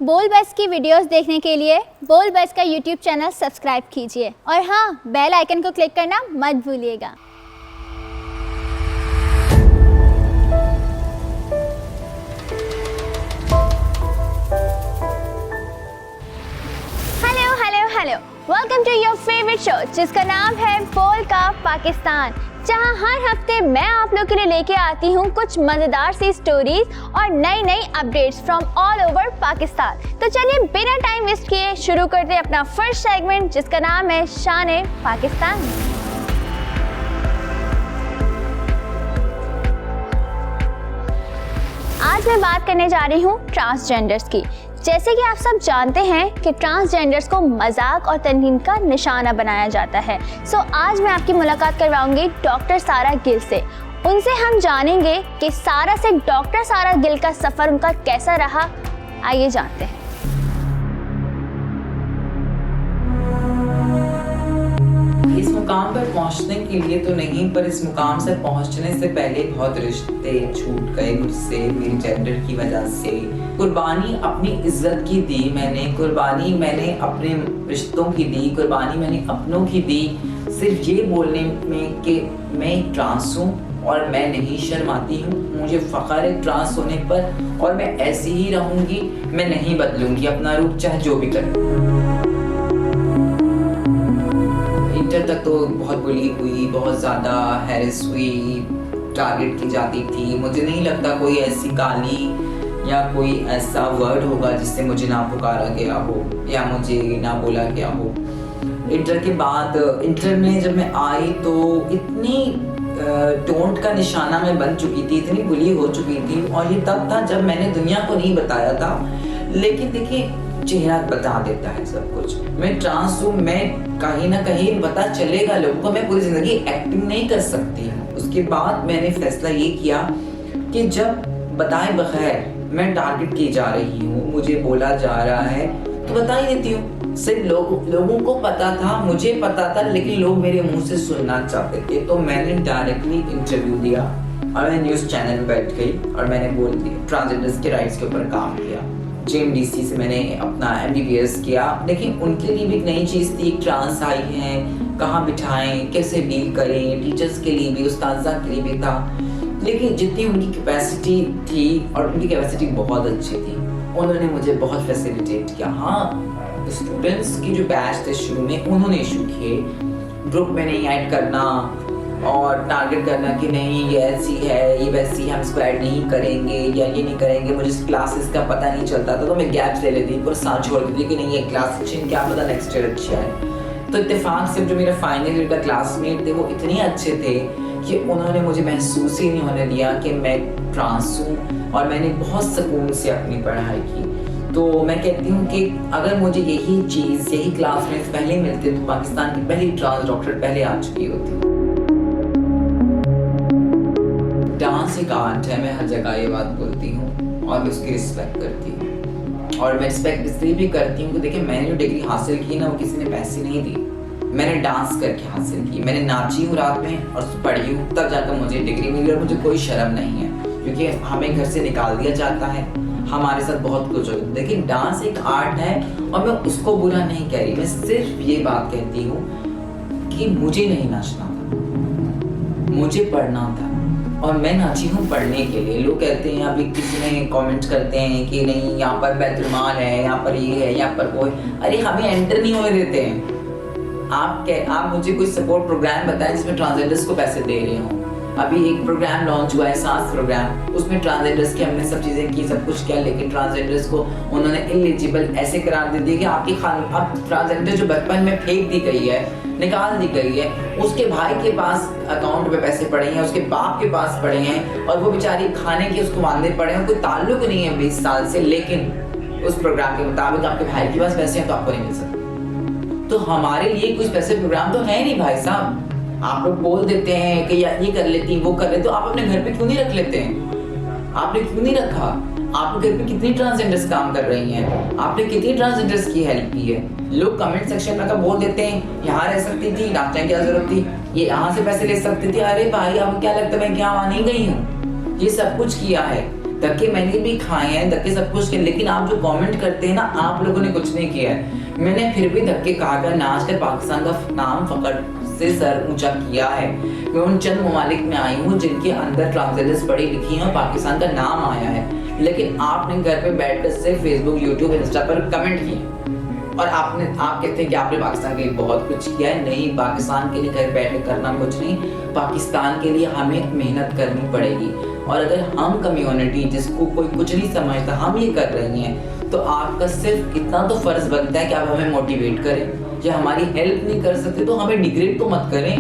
बोल बस की वीडियोस देखने के लिए बोल बस का यूट्यूब चैनल सब्सक्राइब कीजिए और हाँ, बेल आइकन को क्लिक करना मत भूलिएगा। Hello welcome to your favourite show जिसका नाम है बोल का पाकिस्तान, जहां हर हफ्ते मैं आप लोग के लिए लेके आती हूं कुछ मजेदार सी स्टोरीज और नई नई updates from all over Pakistan. तो चलिए बिना टाइम वेस्ट किए शुरू करते हैं अपना फर्स्ट सेगमेंट जिसका नाम है शान पाकिस्तान। आज मैं बात करने जा रही हूँ ट्रांसजेंडर्स की। जैसे कि आप सब जानते हैं कि ट्रांसजेंडर्स को मजाक और तनकीद का निशाना बनाया जाता है। सो आज मैं आपकी मुलाकात करवाऊंगी डॉक्टर सारा गिल से। उनसे हम जानेंगे कि सारा से डॉक्टर सारा गिल का सफ़र उनका कैसा रहा। आइए जानते हैं। इस मुकाम पर पहुंचने के लिए तो नहीं, पर इस मुकाम से पहुंचने से पहले बहुत रिश्ते छूट गए मुझसे मेरी जेंडर की वजह से। कुर्बानी अपनी इज्जत की दी मैंने, कुर्बानी मैंने अपने रिश्तों की दी, कुर्बानी मैंने अपनों की दी, सिर्फ ये बोलने में कि मैं ट्रांस हूँ और मैं नहीं शर्माती हूँ। मुझे फ़ख्र है ट्रांस होने पर और मैं ऐसी ही रहूँगी, मैं नहीं बदलूँगी अपना रूप चाहे जो भी करूँ। इंटर तक तो बहुत बुली हुई, बहुत ज़्यादा हैरेस हुई, टारगेट की जाती थी। मुझे नहीं लगता कोई ऐसी गाली या कोई ऐसा वर्ड होगा जिससे मुझे ना पुकारा गया हो या मुझे ना बोला गया हो। इंटर के बाद इंटर में जब मैं आई तो इतनी टोंट का निशाना मैं बन चुकी थी, इतनी बुली हो चुकी थी। और ये तब था जब मैंने दुनिया को नहीं बताया था, लेकिन देखिए चेहरा बता देता है सब कुछ। मैं ट्रांस हूँ, मैं कहीं ना कहीं पता चलेगा लोगों को। मैं पूरी जिंदगी एक्टिंग नहीं कर सकती हूँ। उसके बाद मैंने फैसला ये किया कि जब बताए बगैर मैं टारगेट की जा रही हूँ, मुझे बोला जा रहा है, तो बता ही देती हूँ। सिर्फ लोगों को पता था, मुझे पता था, लेकिन लोग मेरे मुंह से सुनना चाहते थे। तो मैंने डायरेक्टली इंटरव्यू दिया और मैं न्यूज़ चैनल में बैठ गई और मैंने बोल दिया, ट्रांसजेंडर्स के राइट्स के ऊपर काम किया। JMDC से मैंने अपना MBBS किया। लेकिन उनके लिए भी एक नई चीज़ थी, ट्रांस आई हैं, कहाँ बिठाएं, कैसे डील करें। टीचर्स के लिए भी, उस्ताज़ा के लिए भी था। लेकिन जितनी उनकी कैपेसिटी थी, और उनकी कैपेसिटी बहुत अच्छी थी, उन्होंने मुझे बहुत फैसिलिटेट किया। हाँ, स्टूडेंट्स की जो बैच थे शुरू में, उन्होंने इशू किए ग्रुप में नहीं ऐड करना और टारगेट करना कि नहीं ये ऐसी है, ये वैसी, हम स्क्वाड नहीं करेंगे या ये नहीं करेंगे। मुझे क्लासेस का पता नहीं चलता था तो मैं गैप्स ले लेती, पूरा साल छोड़ देती कि नहीं ये क्लास अच्छी, क्या पता नेक्स्ट ईयर अच्छा है। तो इत्तेफाक से जो मेरा फाइनल ईयर का क्लासमेट थे वो इतने अच्छे थे कि उन्होंने मुझे महसूस ही नहीं होने दिया कि मैं ट्रांस हूँ, और मैंने बहुत सुकून से अपनी पढ़ाई की। तो मैं कहती हूँ कि अगर मुझे यही चीज़, यही क्लासमेट्स पहले मिलते तो पाकिस्तान की पहली ट्रांस डॉक्टर पहले आ चुकी होती। डांस एक आर्ट है, मैं हर जगह ये बात बोलती हूँ और मैं उसकी रिस्पेक्ट करती हूँ। और मैं रिस्पेक्ट इसलिए भी करती हूँ कि देखिए मैंने जो डिग्री हासिल की ना, वो किसी ने पैसे नहीं दी, मैंने डांस करके हासिल की। मैंने नाची हूँ रात में और पढ़ी हूँ, तब जाकर मुझे डिग्री मिली। और मुझे कोई शर्म नहीं है क्योंकि हमें घर से निकाल दिया जाता है, हमारे साथ बहुत कुछ होता है। लेकिन डांस एक आर्ट है और मैं उसको बुरा नहीं कह रही, मैं सिर्फ ये बात कहती हूँ कि मुझे नहीं नाचना था, मुझे पढ़ना था और मैं नाची हूँ पढ़ने के लिए। लोग कहते हैं, अभी किसी ने कमेंट्स करते हैं कि नहीं यहाँ पर बैतुलमाल है, यहाँ पर ये है, यहाँ पर वो है। अरे हमें एंटर नहीं होने देते हैं। आप मुझे कोई सपोर्ट प्रोग्राम बताएं जिसमें ट्रांसजेंडर्स को पैसे दे रहे हो। अभी एक प्रोग्राम लॉन्च हुआ है, सांस प्रोग्राम, उसमें ट्रांसजेंडर्स की हमने सब चीज़ें की, सब कुछ किया, लेकिन ट्रांसजेंडर्स को उन्होंने इलिजिबल ऐसे करार दे दिया कि आपकी अब ट्रांसजेंडर जो बचपन में फेंक दी गई है, निकाल दी गई है, उसके भाई के पास अकाउंट में पैसे पड़े हैं, उसके बाप के पास पड़े हैं और वो बेचारी खाने के उसको मानने पड़े हैं। कोई ताल्लुक नहीं है 20 साल से, लेकिन उस प्रोग्राम के मुताबिक आपके भाई के पास पैसे हैं तो आपको नहीं मिल सकते। तो हमारे लिए कोई स्पेशल प्रोग्राम तो है नहीं भाई साहब। आप लोग बोल देते हैं कि यार ये कर लेती, वो कर लेते, तो आप अपने घर पे क्यों नहीं रख लेते हैं? आपने क्यों नहीं रखा? आपके घर पे कितनी ट्रांसजेंडर्स काम कर रही हैं? आपने कितनी ट्रांसजेंडर्स की हेल्प की है? लोग कमेंट सेक्शन में बोल देते हैं यहाँ रह सकती थी, नाचने की क्या जरूरत थी, ये यहाँ से पैसे ले सकती थी। अरे भाई आपको क्या लगता है मैं क्या वहाँ नहीं गई हूँ? ये सब कुछ किया है। धक्के मैंने भी खाए हैं, धक्के सब कुछ किया, लेकिन आप जो कमेंट करते हैं ना, आप लोगों ने कुछ नहीं किया है। मैंने फिर भी धक्के खाकर नाच कर पाकिस्तान का नाम फखर से सर ऊंचा किया है। मैं उन चंद ममालिक में आई हूँ जिनके अंदर ट्रांसजेंडर्स पढ़ी लिखी हैं और पाकिस्तान का नाम आया है, लेकिन आपने घर पे बैठकर सिर्फ फेसबुक, यूट्यूब, इंस्टा पर कमेंट किए और आप कहते हैं कि आपने पाकिस्तान के लिए बहुत कुछ किया है। नहीं, पाकिस्तान के लिए घर बैठे करना कुछ नहीं, पाकिस्तान के लिए हमें मेहनत करनी पड़ेगी। और अगर हम कम्युनिटी जिसको कोई कुछ नहीं समझता हम ये कर रही हैं, तो आपका सिर्फ इतना तो फर्ज बनता है कि आप हमें मोटिवेट करें। या हमारी हेल्प नहीं कर सकते तो हमें डिग्रेड तो मत करें।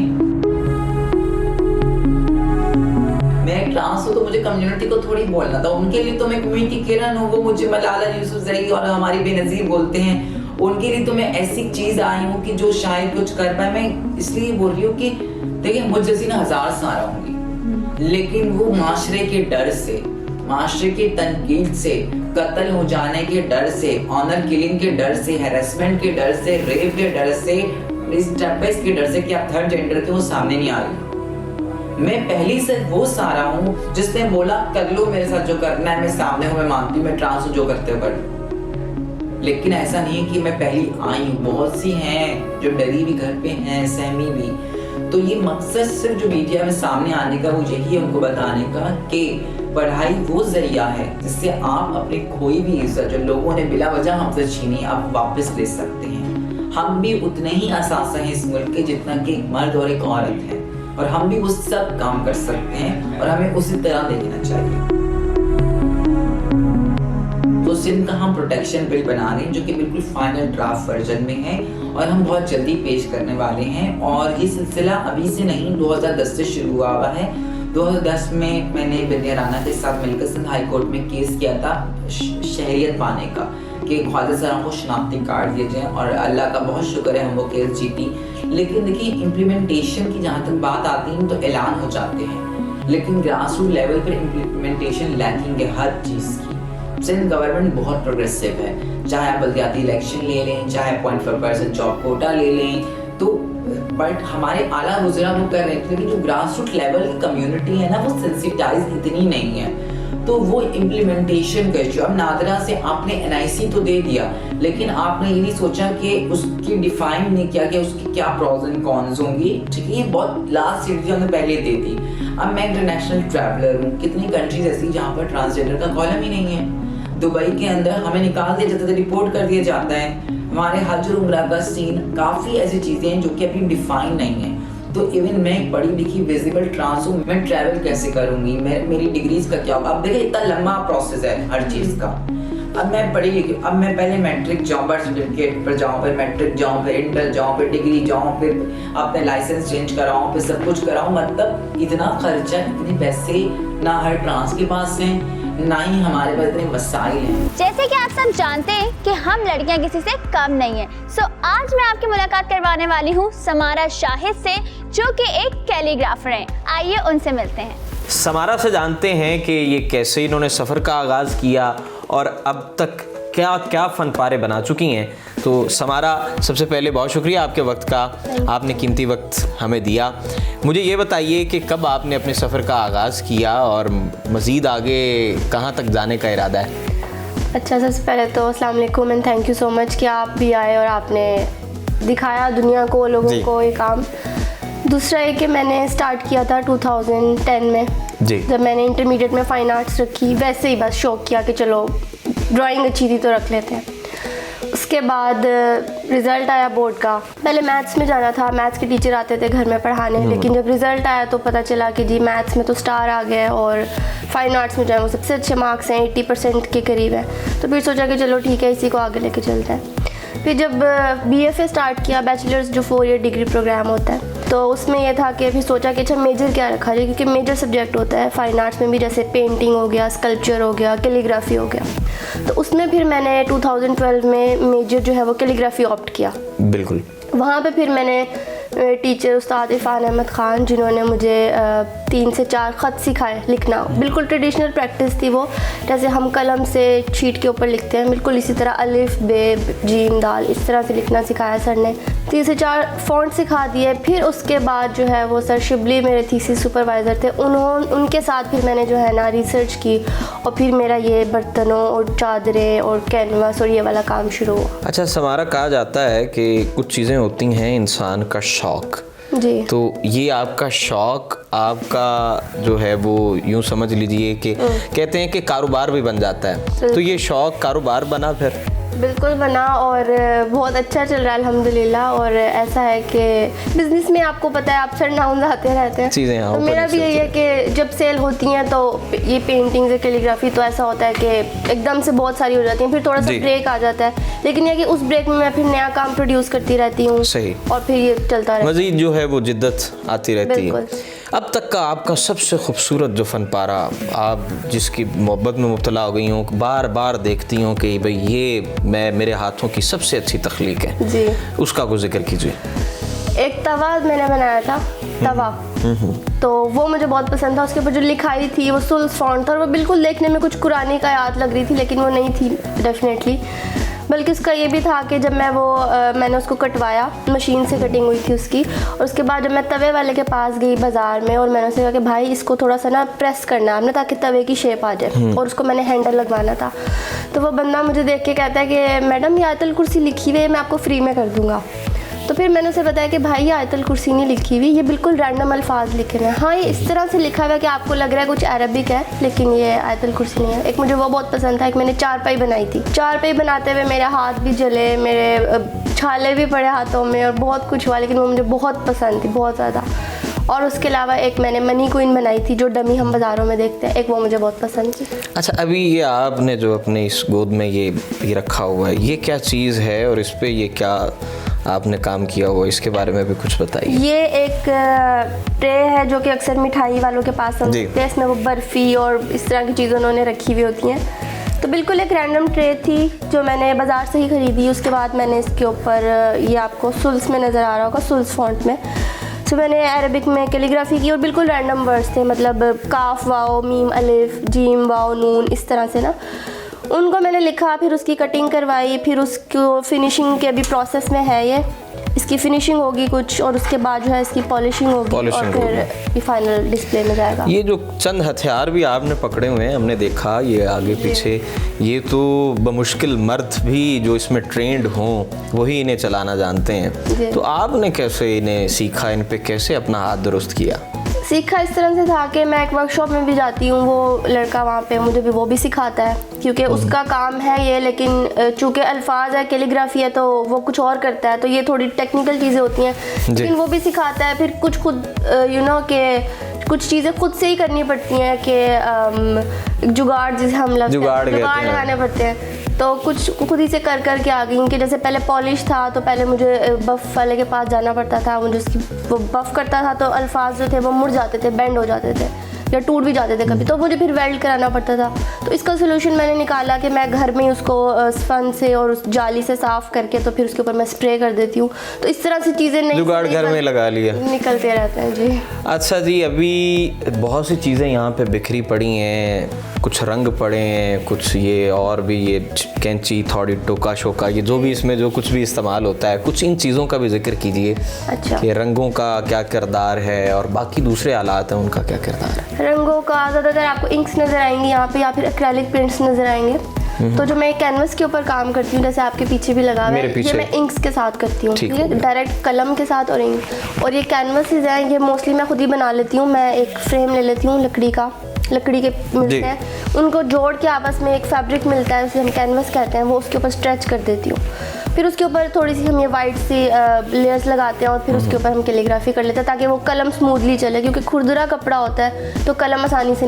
मैं ट्रांस हूँ तो मुझे कम्युनिटी को थोड़ी बोलना था, उनके लिए तो मैं कम्युनिटी किरण हूँ, वो मुझे मलाला यूसुफजई और हमारी बेनज़ीर बोलते हैं। उनके लिए तो मैं ऐसी चीज आई हूँ कि जो शायद कुछ कर पाए। मैं इसलिए बोल रही हूँ कि देखिए, मुझ जैसी ना 1000 सारा होंगी, लेकिन वो माशरे के डर से, माशरे की तनकीद से, कत्ल हो जाने के डर से, ऑनर किलिंग के डर से, हैरेसमेंट के डर से, रेप के डर से, इस के डर से कि आप थर्ड जेंडर के, वो सामने नहीं आ रही। मैं पहली से वो सारा हूँ जिसने बोला कर लो मेरे साथ जो करना है, मैं सामने हूँ, मैं मानती हूँ, मैं ट्रांस हूँ, जो करते हो कर लो। लेकिन ऐसा नहीं है कि मैं पहली आई हूँ, बहुत सी हैं जो डरी भी घर पे हैं, सहमी भी। तो ये मकसद सिर्फ जो मीडिया में सामने आने का वो यही है, उनको बताने का कि पढ़ाई वो जरिया है जिससे आप अपनी कोई भी इज्जत जो लोगों ने बिला वजह हमसे छीनी, आप वापस ले सकते हैं। हम भी उतने ही असासा हैं इस मुल्क के जितना कि एक मर्द और एक औरत है, और हम भी वो सब काम कर सकते हैं और हमें उसी तरह देखना चाहिए। तो सिंध का हम प्रोटेक्शन बिल बना रहे हैं जो कि बिल्कुल फाइनल ड्राफ्ट वर्जन में है और हम बहुत जल्दी पेश करने वाले हैं। और ये सिलसिला अभी से नहीं, 2010 से शुरू हुआ है। 2010 में मैंने बिंदिया राना के साथ मिलकर सिंध हाई कोर्ट में केस किया था शहरियत पाने का, कि ख्वाजा सराम को शनाख्ती कार्ड दिए जाएं, और अल्लाह का बहुत शुक्र है हम वो केस जीती। लेकिन देखिए, इम्प्लीमेंटेशन की जहाँ तक बात आती है तो ऐलान हो जाते हैं, लेकिन ग्रास रूट लेवल पर इम्प्लीमेंटेशन लैकिंग है हर चीज़ की। सिंध गवर्नमेंट बहुत प्रोग्रेसिव है, चाहे आप बल्दियाती इलेक्शन ले लें, चाहे 0.4% जॉब कोटा ले लें, तो बट हमारे आला वज़ीरा वो कर रहे थे कि जो ग्रास रूट लेवल की कम्युनिटी है ना, वो सेंसिटाइज इतनी नहीं है, तो वो इम्प्लीमेंटेशन का इशू। अब नादरा से आपने NIC तो दे दिया, लेकिन आपने ये नहीं सोचा कि उसकी डिफाइन नहीं किया कि उसकी क्या प्रॉज एंड कॉन्स होंगी। ठीक है, ये बहुत लास्ट सीट हमने पहले दे दी। अब मैं इंटरनेशनल ट्रैवलर हूँ, कितनी कंट्रीज ऐसी जहाँ पर ट्रांसजेंडर का कॉलम ही नहीं है। दुबई के अंदर हमें निकाल दिया जाता है, रिपोर्ट कर दिया जाता है। हमारे हज और उम्रा का सीन, काफ़ी ऐसी चीज़ें हैं जो कि अभी डिफाइन नहीं है। तो इवन मैं पढ़ी लिखी विजिबल ट्रांस हूँ, मैं ट्रैवल कैसे करूँगी, मेरी डिग्रीज का क्या होगा। अब देखिए, इतना लंबा प्रोसेस है हर चीज़ का। अब मैं पढ़ी लिखी, अब मैं पहले मैट्रिक जाऊँ, बर्थ सर्टिफिकेट पर जाऊँ, फिर मैट्रिक जाऊँ, फिर इंटर जाऊँ, फिर डिग्री जाऊँ, फिर अपने लाइसेंस चेंज कराऊँ, फिर सब कुछ कराऊँ। मतलब इतना खर्चा, इतने पैसे ना हर ट्रांस के पास हैं, ना ही हमारे पास इतने वसाइल हैं। जैसे कि आप सब जानते हैं कि हम लड़कियां किसी से कम नहीं हैं। सो आज मैं आपकी मुलाकात करवाने वाली हूँ समारा शाहिद से, जो कि एक कैलीग्राफर हैं। आइए उनसे मिलते हैं। समारा से जानते हैं कि ये कैसे इन्होंने सफ़र का आगाज़ किया और अब तक क्या क्या फ़न पारे बना चुकी हैं। तो समारा, सबसे पहले बहुत शुक्रिया आपके वक्त का, आपने कीमती वक्त हमें दिया। मुझे ये बताइए कि कब आपने अपने सफ़र का आगाज़ किया और मज़ीद आगे कहाँ तक जाने का इरादा है? अच्छा, सबसे पहले तो अस्सलाम वालेकुम and thank you so much कि आप भी आए और आपने दिखाया दुनिया को, लोगों को ये काम। दूसरा है कि मैंने स्टार्ट किया था 2010 में जी, जब मैंने इंटरमीडिएट में फ़ाइन आर्ट्स रखी, वैसे ही बस शौक किया कि चलो ड्राइंग अच्छी थी तो रख लेते हैं। उसके बाद रिज़ल्ट आया बोर्ड का। पहले मैथ्स में जाना था, मैथ्स के टीचर आते थे घर में पढ़ाने, लेकिन जब रिज़ल्ट आया तो पता चला कि जी मैथ्स में तो स्टार आ गए और फाइन आर्ट्स में जो है वो सबसे अच्छे मार्क्स हैं, 80% के करीब है। तो फिर सोचा कि चलो ठीक है, इसी को आगे लेके चलते हैं। फिर जब BFA स्टार्ट किया, बैचलर्स जो 4 ईयर डिग्री प्रोग्राम होता है, तो उसमें यह था कि फिर सोचा कि अच्छा मेजर क्या रखा जाए, क्योंकि मेजर सब्जेक्ट होता है फाइन आर्ट्स में भी, जैसे पेंटिंग हो गया, स्कल्पचर हो गया, कैलीग्राफी हो गया। तो उसमें फिर मैंने 2012 में मेजर जो है वो कैलीग्राफी ऑप्ट किया। बिल्कुल। वहाँ पे फिर मैंने मेरे टीचर उस्ताद इरफान अहमद ख़ान, जिन्होंने मुझे 3 से 4 ख़त सिखाए लिखना। बिल्कुल ट्रेडिशनल प्रैक्टिस थी वो, जैसे हम कलम से शीट के ऊपर लिखते हैं, बिल्कुल इसी तरह अलिफ बे जीम दाल इस तरह से लिखना सिखाया सर ने। 3 से 4 फ़ॉन्ट सिखा दिए। फिर उसके बाद जो है वो सर शिबली मेरे थीसिस सुपरवाइज़र थे, उनके साथ फिर मैंने जो है ना रिसर्च की, और फिर मेरा ये बर्तनों और चादरें और कैनवास और ये वाला काम शुरू हुआ। अच्छा समारा, कहा जाता है कि कुछ चीज़ें होती हैं इंसान का शौक़, जी, तो ये आपका शौक़ आपका जो है वो यूँ समझ लीजिए कि कहते हैं कि कारोबार भी बन जाता है, तो ये शौक़ कारोबार बना फिर? बिल्कुल बना, और बहुत अच्छा चल रहा है अल्हम्दुलिल्लाह। और ऐसा है कि बिज़नेस में आपको पता है अप्स एंड डाउन आते रहते हैं, चीज़ें, तो मेरा भी यही है कि जब सेल होती हैं तो ये पेंटिंग्स या कैलीग्राफी तो ऐसा होता है कि एकदम से बहुत सारी हो जाती हैं, फिर थोड़ा सा ब्रेक आ जाता है, लेकिन यह कि उस ब्रेक में मैं फिर नया काम प्रोड्यूस करती रहती हूँ। सही। और फिर ये चलता रहता है, मज़ीद जो है वो जिद्दत आती रहती है। बिल्कुल। अब तक का आपका सबसे खूबसूरत जो फ़न पारा, आप जिसकी मोहब्बत में मुब्तला हो गई हूँ, बार बार देखती हूँ कि भाई ये मेरे हाथों की सबसे अच्छी तख्लीक है जी, उसका को जिक्र कीजिए। एक तवा मैंने बनाया था, तवा, तो वो मुझे बहुत पसंद था। उसके ऊपर जो लिखाई थी वो सुल्स फॉन्ट था, और वो बिल्कुल देखने में कुछ कुरानी का याद लग रही थी, लेकिन वो नहीं थी डेफिनेटली। बल्कि उसका ये भी था कि जब मैंने उसको कटवाया, मशीन से कटिंग हुई थी उसकी, और उसके बाद जब मैं तवे वाले के पास गई बाज़ार में, और मैंने उससे कहा कि भाई इसको थोड़ा सा ना प्रेस करना है आपने, ताकि तवे की शेप आ जाए, और उसको मैंने हैंडल लगवाना था। तो वो बंदा मुझे देख के कहता है कि मैडम ये आयतल कुर्सी लिखी हुई है, मैं आपको फ्री में कर दूँगा। तो फिर मैंने उसे बताया कि भाई ये आयतल कुर्सी नहीं लिखी हुई, ये बिल्कुल रैंडम अल्फाज लिखे हुए हैं। हाँ, ये इस तरह से लिखा हुआ है कि आपको लग रहा है कुछ अरबिक है, लेकिन ये आयतल कुर्सी नहीं है। एक मुझे वो बहुत पसंद था। एक मैंने चारपाई बनाई थी, चारपाई बनाते हुए मेरे हाथ भी जले, मेरे छाले भी पड़े हाथों में, और बहुत कुछ हुआ, लेकिन वो मुझे बहुत पसंद थी, बहुत ज़्यादा। और उसके अलावा एक मैंने मनी क्वीन बनाई थी, जो डमी हम बाज़ारों में देखते हैं, एक वो मुझे बहुत पसंद थी। अच्छा, अभी ये आपने जो अपने इस गोद में ये रखा हुआ है, ये क्या चीज़ है और इस पे ये क्या आपने काम किया हुआ, इसके बारे में भी कुछ बताइए। ये एक ट्रे है जो कि अक्सर मिठाई वालों के पास हम देखते हैं, इसमें वो बर्फ़ी और इस तरह की चीज़ें उन्होंने रखी हुई होती हैं। तो बिल्कुल एक रैंडम ट्रे थी जो मैंने बाज़ार से ही ख़रीदी। उसके बाद मैंने इसके ऊपर, ये आपको सुल्स में नज़र आ रहा होगा, सुल्स फॉन्ट में, तो मैंने अरबिक में कैलीग्राफी की, और बिल्कुल रैंडम वर्ड्स थे, मतलब काफ वाओ मीम अलिफ जीम वाओ नून, इस तरह से ना उनको मैंने लिखा। फिर उसकी कटिंग करवाई, फिर उसको फिनिशिंग के अभी प्रोसेस में है, ये इसकी फिनिशिंग होगी कुछ, और उसके बाद जो है इसकी पॉलिशिंग होगी, और फिर ये फाइनल डिस्प्ले में जाएगा। ये जो चंद हथियार भी आपने पकड़े हुए हैं, हमने देखा ये आगे पीछे, ये तो बमुश्किल मर्द भी जो इसमें ट्रेंड हों वही इन्हें चलाना जानते हैं, तो आपने कैसे इन्हें सीखा, इन पे कैसे अपना हाथ दुरुस्त किया? सीखा इस तरह से था कि मैं एक वर्कशॉप में भी जाती हूँ, वो लड़का वहाँ पे मुझे भी वो भी सिखाता है, क्योंकि उसका काम है ये, लेकिन चूँकि अल्फाज है, कैलीग्राफी है, तो वो कुछ और करता है, तो ये थोड़ी टेक्निकल चीज़ें होती हैं, लेकिन वो भी सिखाता है। फिर कुछ खुद कि कुछ चीज़ें खुद से ही करनी पड़ती हैं, कि जुगाड़ जिसे हम जुगाड़ लगाने पड़ते हैं, तो कुछ खुद ही से कर के आ गई। कि जैसे पहले पॉलिश था, तो पहले मुझे बफ़ वाले के पास जाना पड़ता था, मुझे उसकी वो बफ़ करता था, तो अल्फाज जो थे वो मुड़ जाते थे, बेंड हो जाते थे, या टूट भी जाते थे कभी, तो मुझे फिर वेल्ड कराना पड़ता था। तो इसका सोल्यूशन मैंने निकाला कि मैं घर में ही उसको स्पंज से और उस जाली से साफ़ करके, तो फिर उसके ऊपर मैं स्प्रे कर देती हूँ। तो इस तरह से चीज़ें नहीं, जुगाड़ घर में लगा लिया, निकलते रहते हैं जी। अच्छा जी, अभी बहुत सी चीज़ें यहाँ पे बिखरी पड़ी हैं, कुछ रंग पड़े हैं, कुछ ये और भी ये कैंची थोड़ी टोका शोका, ये जो भी इसमें जो कुछ भी इस्तेमाल होता है, कुछ इन चीज़ों का भी जिक्र कीजिए। अच्छा, कि रंगों का क्या किरदार है और बाकी दूसरे आलात हैं उनका क्या किरदार है? रंगों का ज़्यादातर आपको इंक्स नज़र आएंगी यहाँ पे, या फिर एक्रेलिक पेंट्स नज़र आएंगे। तो जो मैं कैनवस के ऊपर काम करती हूँ, जैसे आपके पीछे भी लगा हुआ है, ये मैं इंक्स के साथ करती हूँ, ठीक है, डायरेक्ट कलम के साथ और इंक। और ये कैनवसेस हैं, ये मोस्टली मैं खुद ही बना लेती हूँ। मैं एक फ्रेम ले लेती हूँ लकड़ी के मिलते हैं, उनको जोड़ के आपस में एक फैब्रिक मिलता है, उसे हम कैनवस कहते हैं, वो उसके ऊपर स्ट्रेच कर देती हूँ। फिर उसके ऊपर थोड़ी सी हम ये वाइट सी लेयर्स लगाते हैं, और फिर उसके ऊपर हम कैलीग्राफी कर लेते हैं, ताकि वो कलम स्मूथली चले, क्योंकि खुरदुरा कपड़ा होता है तो कलम आसानी से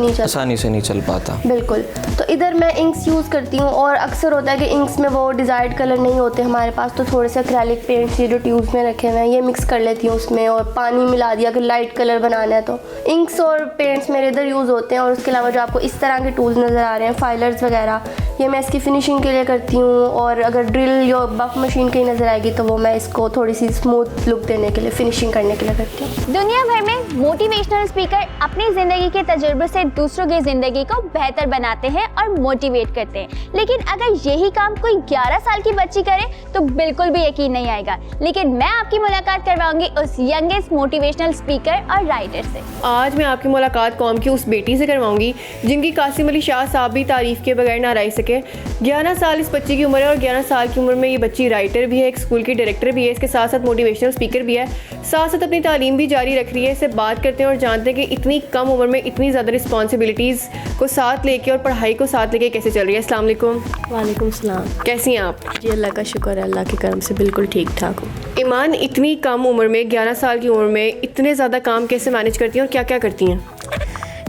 नहीं चल पाता। बिल्कुल। तो इधर मैं इंक्स यूज़ करती हूँ, और अक्सर होता है कि इंक्स में वो डिज़ायर्ड कलर नहीं होते हमारे पास, तो थोड़े से एक्रेलिक पेंट्स ये जो ट्यूब्स में रखे हुए हैं, ये मिक्स कर लेती हूँ उसमें, और पानी मिला दिया अगर लाइट कलर बनाना है तो। इंक्स और पेंट्स मेरे इधर यूज़ होते हैं। और उसके अलावा जो आपको इस तरह के टूल्स नज़र आ रहे हैं, फाइलर्स वगैरह, ये मैं इसकी फिनिशिंग के लिए करती हूँ। और अगर ड्रिल या बफ मशीन कहीं नज़र आएगी तो वो मैं इसको थोड़ी सी स्मूथ लुक देने के लिए, फिनिशिंग करने के लिए करती हूँ। दुनिया भर में मोटिवेशनल स्पीकर अपनी ज़िंदगी के तजुर्बे से दूसरों की ज़िंदगी को बेहतर बनाते हैं और मोटिवेट करते हैं, लेकिन अगर यही काम कोई 11 साल की बच्ची करे तो बिल्कुल भी यकीन नहीं आएगा। लेकिन मैं आपकी मुलाकात करवाऊंगी उस यंगेस्ट मोटिवेशनल स्पीकर और राइटर से। आज मैं आपकी मुलाकात कौम की उस बेटी से करवाऊंगी जिनकी कासिम अली शाह साहब भी तारीफ़ के बगैर ना रह सके। 11 साल इस बच्ची की उम्र है और 11 साल की उम्र में ये बच्ची राइटर भी है, एक स्कूल की डायरेक्टर भी है, इसके साथ साथ मोटिवेशनल स्पीकर भी है, साथ साथ अपनी तालीम भी जारी रख रही है। इससे बात करते हैं और जानते हैं कि इतनी कम उम्र में इतनी ज़्यादा रिस्पॉन्सिबिलिटीज़ को साथ लेके और पढ़ाई को साथ लेके कैसे चल रही है। अस्सलाम वालेकुम। वालेकुम सलाम। कैसी हैं आप? जी अल्लाह का शुक्र है, अल्लाह के करम से बिल्कुल ठीक ठाक हूँ। ईमान, इतनी कम उम्र में 11 साल की उम्र में इतने ज़्यादा काम कैसे मैनेज करती हैं और क्या क्या करती हैं?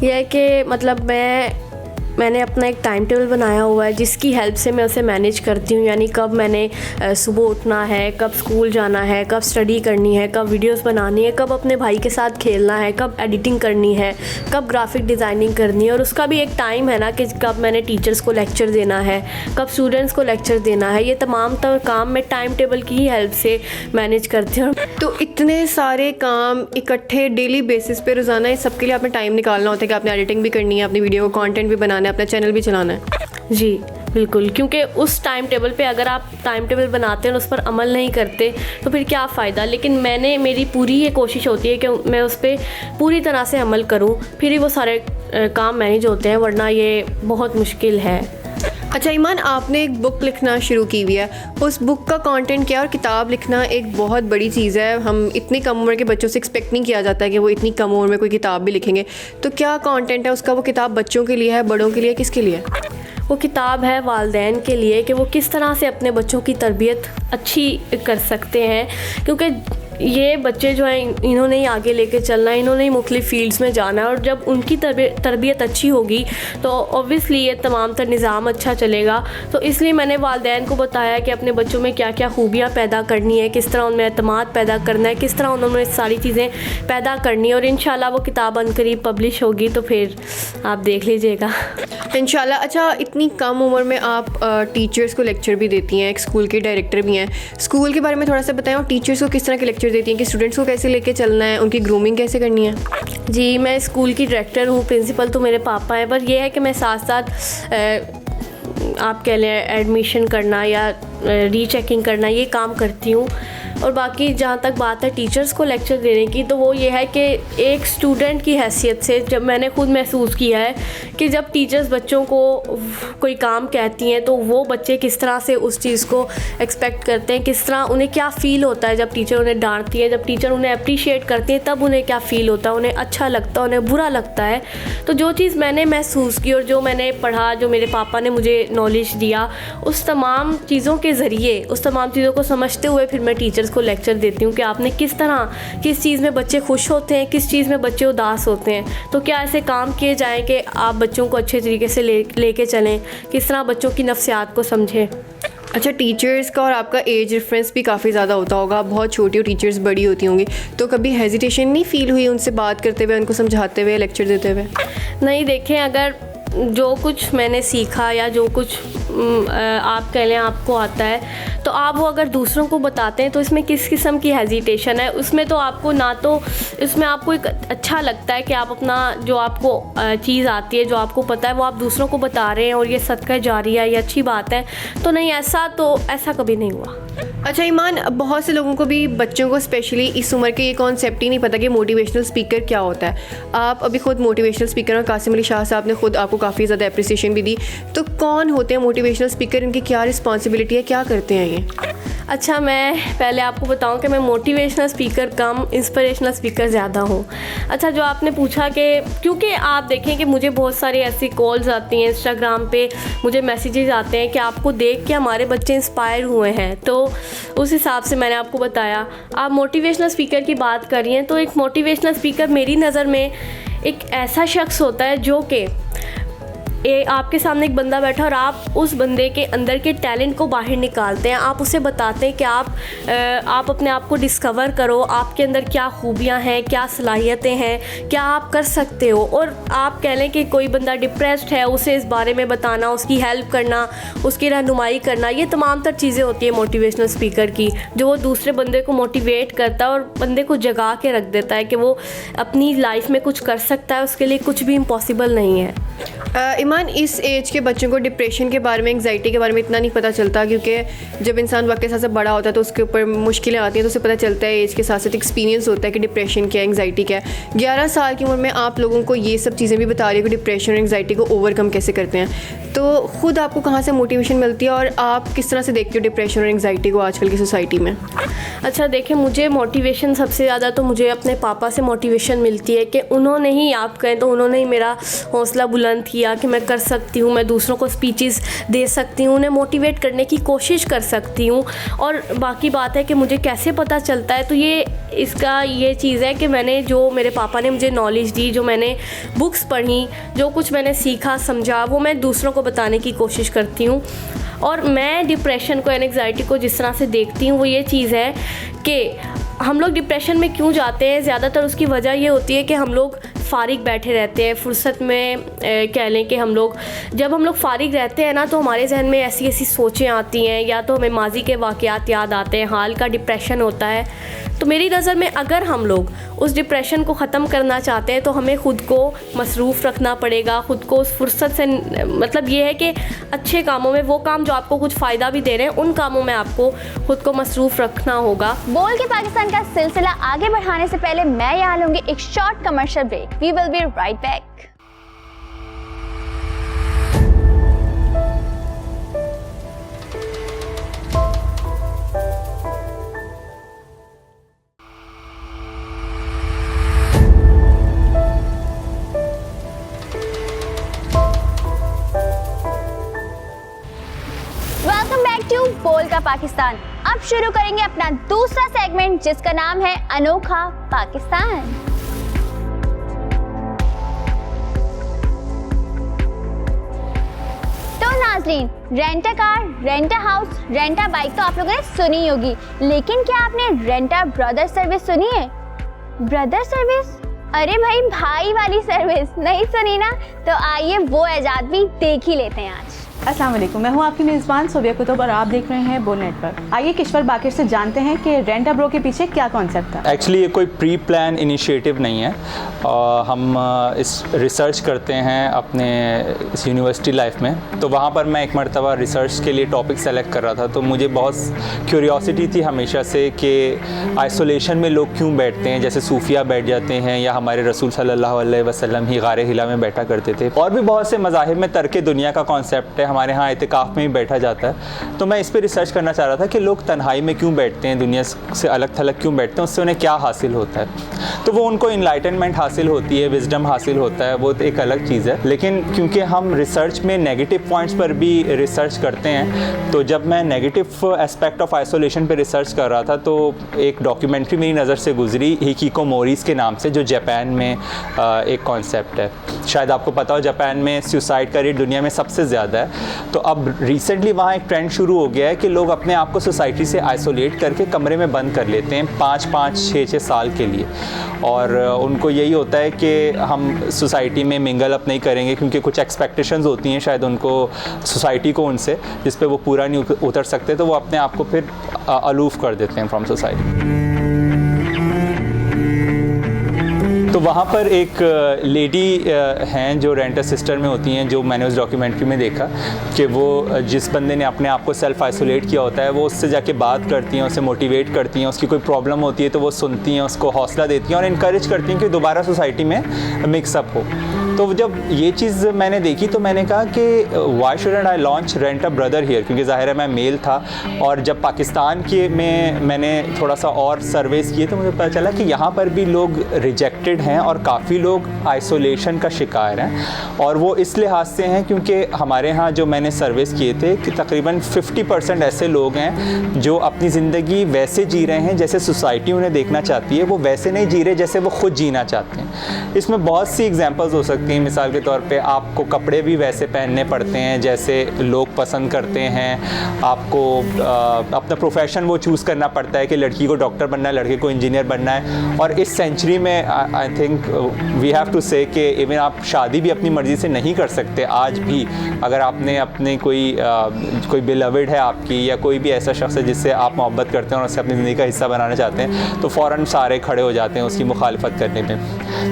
यह है कि मतलब मैंने अपना एक टाइम टेबल बनाया हुआ है जिसकी हेल्प से मैं उसे मैनेज करती हूँ। यानी कब मैंने सुबह उठना है, कब स्कूल जाना है, कब स्टडी करनी है, कब वीडियोस बनानी है, कब अपने भाई के साथ खेलना है, कब एडिटिंग करनी है, कब ग्राफिक डिज़ाइनिंग करनी है। और उसका भी एक टाइम है ना कि कब मैंने टीचर्स को लेक्चर देना है, कब स्टूडेंट्स को लेक्चर देना है। ये तमाम काम मैं टाइम टेबल की ही हेल्प से मैनेज करती हूँ। तो इतने सारे काम इकट्ठे डेली बेसिस पे रोज़ाना, इस सब के लिए आपने टाइम निकालना होता है कि आपने एडिटिंग भी करनी है, अपनी वीडियो को कंटेंट भी बनाना है, अपना चैनल भी चलाना है। जी बिल्कुल, क्योंकि उस टाइम टेबल पे अगर आप टाइम टेबल बनाते हैं और उस पर अमल नहीं करते तो फिर क्या फ़ायदा। लेकिन मेरी पूरी ये कोशिश होती है कि मैं उस पर पूरी तरह से अमल करूँ, फिर ही वो सारे काम मैनेज होते हैं, वरना ये बहुत मुश्किल है। अच्छा ईमान, आपने एक बुक लिखना शुरू की हुई है, उस बुक का कंटेंट क्या? और किताब लिखना एक बहुत बड़ी चीज़ है, हम इतनी कम उम्र के बच्चों से एक्सपेक्ट नहीं किया जाता है कि वो इतनी कम उम्र में कोई किताब भी लिखेंगे। तो क्या कंटेंट है उसका? वो किताब बच्चों के लिए है, बड़ों के लिए, किसके लिए? वो किताब है वालिदैन के लिए कि वो किस तरह से अपने बच्चों की तरबियत अच्छी कर सकते हैं, क्योंकि ये बच्चे जो हैं इन्होंने ही आगे लेके चलना है, इन्होंने ही मुख्तलिफ फील्ड्स में जाना है। और जब उनकी तरबियत अच्छी होगी तो ऑब्वियसली ये तमाम तर निज़ाम अच्छा चलेगा। तो इसलिए मैंने वालिदैन को बताया कि अपने बच्चों में क्या क्या खूबियाँ पैदा करनी है, किस तरह उनमें एतमाद पैदा करना है, किस तरह उन्होंने सारी चीज़ें पैदा करनी है। और इंशाल्लाह वो किताब अनकरीब पब्लिश होगी, तो फिर आप देख लीजिएगा इंशाल्लाह। अच्छा, इतनी कम उम्र में आप टीचर्स को लेक्चर भी देती हैं, एक स्कूल की डायरेक्टर भी हैं। स्कूल के बारे में थोड़ा सा बताएं और टीचर्स को किस तरह के लेक्चर देती हैं कि स्टूडेंट्स को कैसे लेके चलना है, उनकी ग्रूमिंग कैसे करनी है? जी, मैं स्कूल की डायरेक्टर हूँ, प्रिंसिपल तो मेरे पापा हैं, पर यह है कि मैं साथ साथ आप कह लें एडमिशन करना या रीचेकिंग करना, ये काम करती हूँ। और बाकी जहाँ तक बात है टीचर्स को लेक्चर देने की, तो वो ये है कि एक स्टूडेंट की हैसियत से जब मैंने खुद महसूस किया है कि जब टीचर्स बच्चों को कोई काम कहती हैं तो वो बच्चे किस तरह से उस चीज़ को एक्सपेक्ट करते हैं, किस तरह उन्हें क्या फ़ील होता है जब टीचर उन्हें डांटती है, जब टीचर उन्हें अप्रिशिएट करती है तब उन्हें क्या फ़ील होता है, उन्हें अच्छा लगता है, उन्हें बुरा लगता है। तो जो चीज़ मैंने महसूस की और जो मैंने पढ़ा, जो मेरे पापा ने मुझे नॉलेज दिया, उस तमाम चीज़ों के ज़रिए, उस तमाम चीज़ों को समझते हुए फिर मैं टीचर्स को लेक्चर देती हूँ कि आपने किस तरह, किस चीज़ में बच्चे खुश होते हैं, किस चीज़ में बच्चे उदास होते हैं, तो क्या ऐसे काम किए जाएं कि आप बच्चों को अच्छे तरीके से लेके चलें, किस तरह बच्चों की नफ्सियात को समझें। अच्छा, टीचर्स का और आपका एज डिफरेंस भी काफ़ी ज़्यादा होता होगा, बहुत छोटी और टीचर्स बड़ी होती होंगी, तो कभी हेजिटेशन नहीं फ़ील हुई उनसे बात करते हुए, उनको समझाते हुए, लेक्चर देते हुए? नहीं, देखें, अगर जो कुछ मैंने सीखा या जो कुछ आप कह लें आपको आता है तो आप वो अगर दूसरों को बताते हैं तो इसमें किस किस्म की हेजिटेशन है? उसमें तो आपको ना तो इसमें आपको एक अच्छा लगता है कि आप अपना जो आपको चीज़ आती है, जो आपको पता है, वो आप दूसरों को बता रहे हैं और ये सदका जारिया है, ये अच्छी बात है। तो नहीं, ऐसा कभी नहीं हुआ। अच्छा ईमान, बहुत से लोगों को भी, बच्चों को स्पेशली इस उम्र के ये कॉन्सेप्ट ही नहीं पता कि मोटिवेशनल स्पीकर क्या होता है। आप अभी खुद मोटिवेशनल स्पीकर और कासिम अली शाह साहब ने खुद आपको काफ़ी ज़्यादा अप्रिसिएशन भी दी, तो कौन होते हैं मोटिवेशनल स्पीकर, इनकी क्या रिस्पॉन्सिबिलिटी है, क्या करते हैं ये? अच्छा, मैं पहले आपको बताऊं कि मैं मोटिवेशनल स्पीकर कम इंस्पिरेशनल स्पीकर ज़्यादा हूं। अच्छा, जो आपने पूछा कि क्योंकि आप देखें कि मुझे बहुत सारी ऐसी कॉल्स आती हैं, इंस्टाग्राम पे मुझे मैसेजेस आते हैं कि आपको देख के हमारे बच्चे इंस्पायर हुए हैं, तो उस हिसाब से मैंने आपको बताया। आप मोटिवेशनल स्पीकर की बात कर रही हैं, तो एक मोटिवेशनल स्पीकर मेरी नज़र में एक ऐसा शख्स होता है जो कि आपके सामने एक बंदा बैठा और आप उस बंदे के अंदर के टैलेंट को बाहर निकालते हैं, आप उसे बताते हैं कि आप अपने आप को डिस्कवर करो, आपके अंदर क्या खूबियाँ हैं, क्या सलाहियतें हैं, क्या आप कर सकते हो। और आप कह लें कि कोई बंदा डिप्रेस्ड है, उसे इस बारे में बताना, उसकी हेल्प करना, उसकी रहनुमाई करना, ये तमाम तर चीज़ें होती है मोटिवेशनल स्पीकर की, जो वो दूसरे बंदे को मोटिवेट करता है और बंदे को जगा के रख देता है कि वो अपनी लाइफ में कुछ कर सकता है, उसके लिए कुछ भी इम्पॉसिबल नहीं है। ईमान, इस एज के बच्चों को डिप्रेशन के बारे में, एंग्जाइटी के बारे में इतना नहीं पता चलता, क्योंकि जब इंसान वक्त के साथ साथ बड़ा होता है तो उसके ऊपर मुश्किलें आती हैं, तो उसे पता चलता है एज के साथ साथ एक्सपीरियंस होता है कि डिप्रेशन क्या है, एंग्जाइटी क्या है। 11 साल की उम्र में आप लोगों को ये सब चीज़ें भी बता रही हो कि डिप्रेशन और एंग्जाइटी को ओवरकम कैसे करते हैं, तो ख़ुद आपको कहाँ से मोटिवेशन मिलती है और आप किस तरह से देखते हो डिप्रेशन और एंग्जाइटी को आजकल की सोसाइटी में? अच्छा देखिए, मुझे मोटिवेशन सबसे ज़्यादा तो मुझे अपने पापा से मोटिवेशन मिलती है कि उन्होंने ही, आप कहें तो उन्होंने ही मेरा हौसला बुलंद किया कि मैं कर सकती हूँ, मैं दूसरों को स्पीचेस दे सकती हूँ, उन्हें मोटिवेट करने की कोशिश कर सकती हूँ। और बाकी बात है कि मुझे कैसे पता चलता है, तो ये चीज़ है कि मैंने, जो मेरे पापा ने मुझे नॉलेज दी, जो मैंने बुक्स पढ़ी, जो कुछ मैंने सीखा समझा, वो मैं दूसरों को बताने की कोशिश करती हूँ। और मैं डिप्रेशन को, एंग्जाइटी को जिस तरह से देखती हूँ, वो ये चीज़ है कि हम लोग डिप्रेशन में क्यों जाते हैं, ज़्यादातर उसकी वजह ये होती है कि हम लोग फ़ारिग बैठे रहते हैं, फुर्सत में कह लें कि जब हम लोग फ़ारिग रहते हैं ना, तो हमारे जहन में ऐसी ऐसी सोचें आती हैं, या तो हमें माजी के वाक़यात याद आते हैं, हाल का डिप्रेशन होता है। तो मेरी नज़र में अगर हम लोग उस डिप्रेशन को ख़त्म करना चाहते हैं तो हमें ख़ुद को मसरूफ़ रखना पड़ेगा, ख़ुद को उस फुर्सत से, मतलब ये है कि अच्छे कामों में, वो काम जो आपको कुछ फ़ायदा भी दे रहे हैं, उन कामों में आपको ख़ुद को मसरूफ़ रखना होगा। बोल के पाकिस्तान का सिलसिला आगे बढ़ाने से पहले मैं यहाँ लूँगी एक short commercial break. We will be right back. Welcome back to Bol का पाकिस्तान। अब शुरू करेंगे अपना दूसरा सेगमेंट, जिसका नाम है अनोखा पाकिस्तान। तो नाज़रीन, rent a car, rent a house, rent a bike तो आप लोगों ने सुनी होगी, लेकिन क्या आपने रेंटा ब्रदर सर्विस सुनी है? Brother service? अरे भाई वाली सर्विस नहीं सुनी ना? तो आइए वो एजाद भी देख ही लेते हैं आज। अस्सलाम वालेकुम, मैं हूं आपकी मेज़बान सोबिया कुतुब और आप देख रहे हैं बोल नेटवर्क। आइए किश्वर बाकिर से जानते हैं कि रेंटा ब्रो के पीछे क्या कॉन्सेप्ट था। एक्चुअली ये कोई प्री प्लान इनिशिएटिव नहीं है। हम इस रिसर्च करते हैं अपने इस यूनिवर्सिटी लाइफ में। तो वहाँ पर मैं एक मरतबा रिसर्च के लिए टॉपिक सेलेक्ट कर रहा था, तो मुझे बहुत क्यूरियोसिटी थी हमेशा से कि आइसोलेशन में लोग क्यों बैठते हैं, जैसे सूफिया बैठ जाते हैं या हमारे रसूल सल्लल्लाहु अलैहि वसल्लम ही गारे हिला में बैठा करते थे। और भी बहुत से मज़ाहिब में तर्के दुनिया का कॉन्सेप्ट है, हमारे यहाँ इतिकाफ़ में ही बैठा जाता है। तो मैं इस पर रिसर्च करना चाह रहा था कि लोग तन्हाई में क्यों बैठते हैं, दुनिया से अलग थलग क्यों बैठते हैं, उससे उन्हें क्या हासिल होता है। तो वो उनको इनलाइटनमेंट हासिल होती है, विजडम हासिल होता है, वो एक अलग चीज़ है। लेकिन क्योंकि हम रिसर्च में नेगेटिव पॉइंट्स पर भी रिसर्च करते हैं, तो जब मैं नेगेटिव एस्पेक्ट ऑफ आइसोलेशन पर रिसर्च कर रहा था तो एक डॉक्यूमेंट्री मेरी नज़र से गुजरी हिकिकोमोरीज़ के नाम से, जो जापान में एक कॉन्सेप्ट है। शायद आपको पता हो, जापान में सुसाइड का रेट दुनिया में सबसे ज़्यादा है। तो अब रिसेंटली वहाँ एक ट्रेंड शुरू हो गया है कि लोग अपने आप को सोसाइटी से आइसोलेट करके कमरे में बंद कर लेते हैं 5-5, 6-6 साल के लिए। और उनको यही होता है कि हम सोसाइटी में मिंगल अप नहीं करेंगे, क्योंकि कुछ एक्सपेक्टेशंस होती हैं शायद उनको, सोसाइटी को उनसे, जिस पे वो पूरा नहीं उतर सकते, तो वो अपने आप को फिर अलूफ कर देते हैं फ्रॉम सोसाइटी। तो वहाँ पर एक लेडी हैं जो रेंटर सिस्टर में होती हैं, जो मैंने उस डॉक्यूमेंट्री में देखा कि वो जिस बंदे ने अपने आप को सेल्फ आइसोलेट किया होता है, वो उससे जाके बात करती हैं, उसे मोटिवेट करती हैं, उसकी कोई प्रॉब्लम होती है तो वो सुनती हैं, उसको हौसला देती हैं और इनकरेज करती हैं कि दोबारा सोसाइटी में मिक्सअप हो। तो जब ये चीज़ मैंने देखी तो मैंने कहा कि why shouldn't I launch rent a brother here, क्योंकि ज़ाहिर है मैं मेल था। और जब पाकिस्तान के में मैंने थोड़ा सा और सर्वेस किए तो मुझे पता चला कि यहाँ पर भी लोग रिजेक्टेड हैं और काफ़ी लोग आइसोलेशन का शिकार हैं। और वो इस लिहाज से हैं क्योंकि हमारे यहाँ जो मैंने सर्वेस किए थे कि तकरीबन 50% ऐसे लोग हैं जो अपनी ज़िंदगी वैसे जी रहे हैं जैसे सोसाइटी उन्हें देखना चाहती है, वो वैसे नहीं जी रहे जैसे वो ख़ुद जीना चाहते हैं। इसमें बहुत सी एग्जांपल्स हो सकती सकती हैं। मिसाल के तौर पे आपको कपड़े भी वैसे पहनने पड़ते हैं जैसे लोग पसंद करते हैं, आपको अपना प्रोफेशन वो चूज़ करना पड़ता है कि लड़की को डॉक्टर बनना है, लड़के को इंजीनियर बनना है। और इस सेंचुरी में I think we have to say कि इवन आप शादी भी अपनी मर्ज़ी से नहीं कर सकते आज भी। अगर आपने अपने कोई बिलवड है आपकी, या कोई भी ऐसा शख्स है जिससे आप मोहब्बत करते हैं और उससे अपनी ज़िंदगी का हिस्सा बनाना चाहते हैं, तो फ़ौरन सारे खड़े हो जाते हैं उसकी मुखालफत करने पे।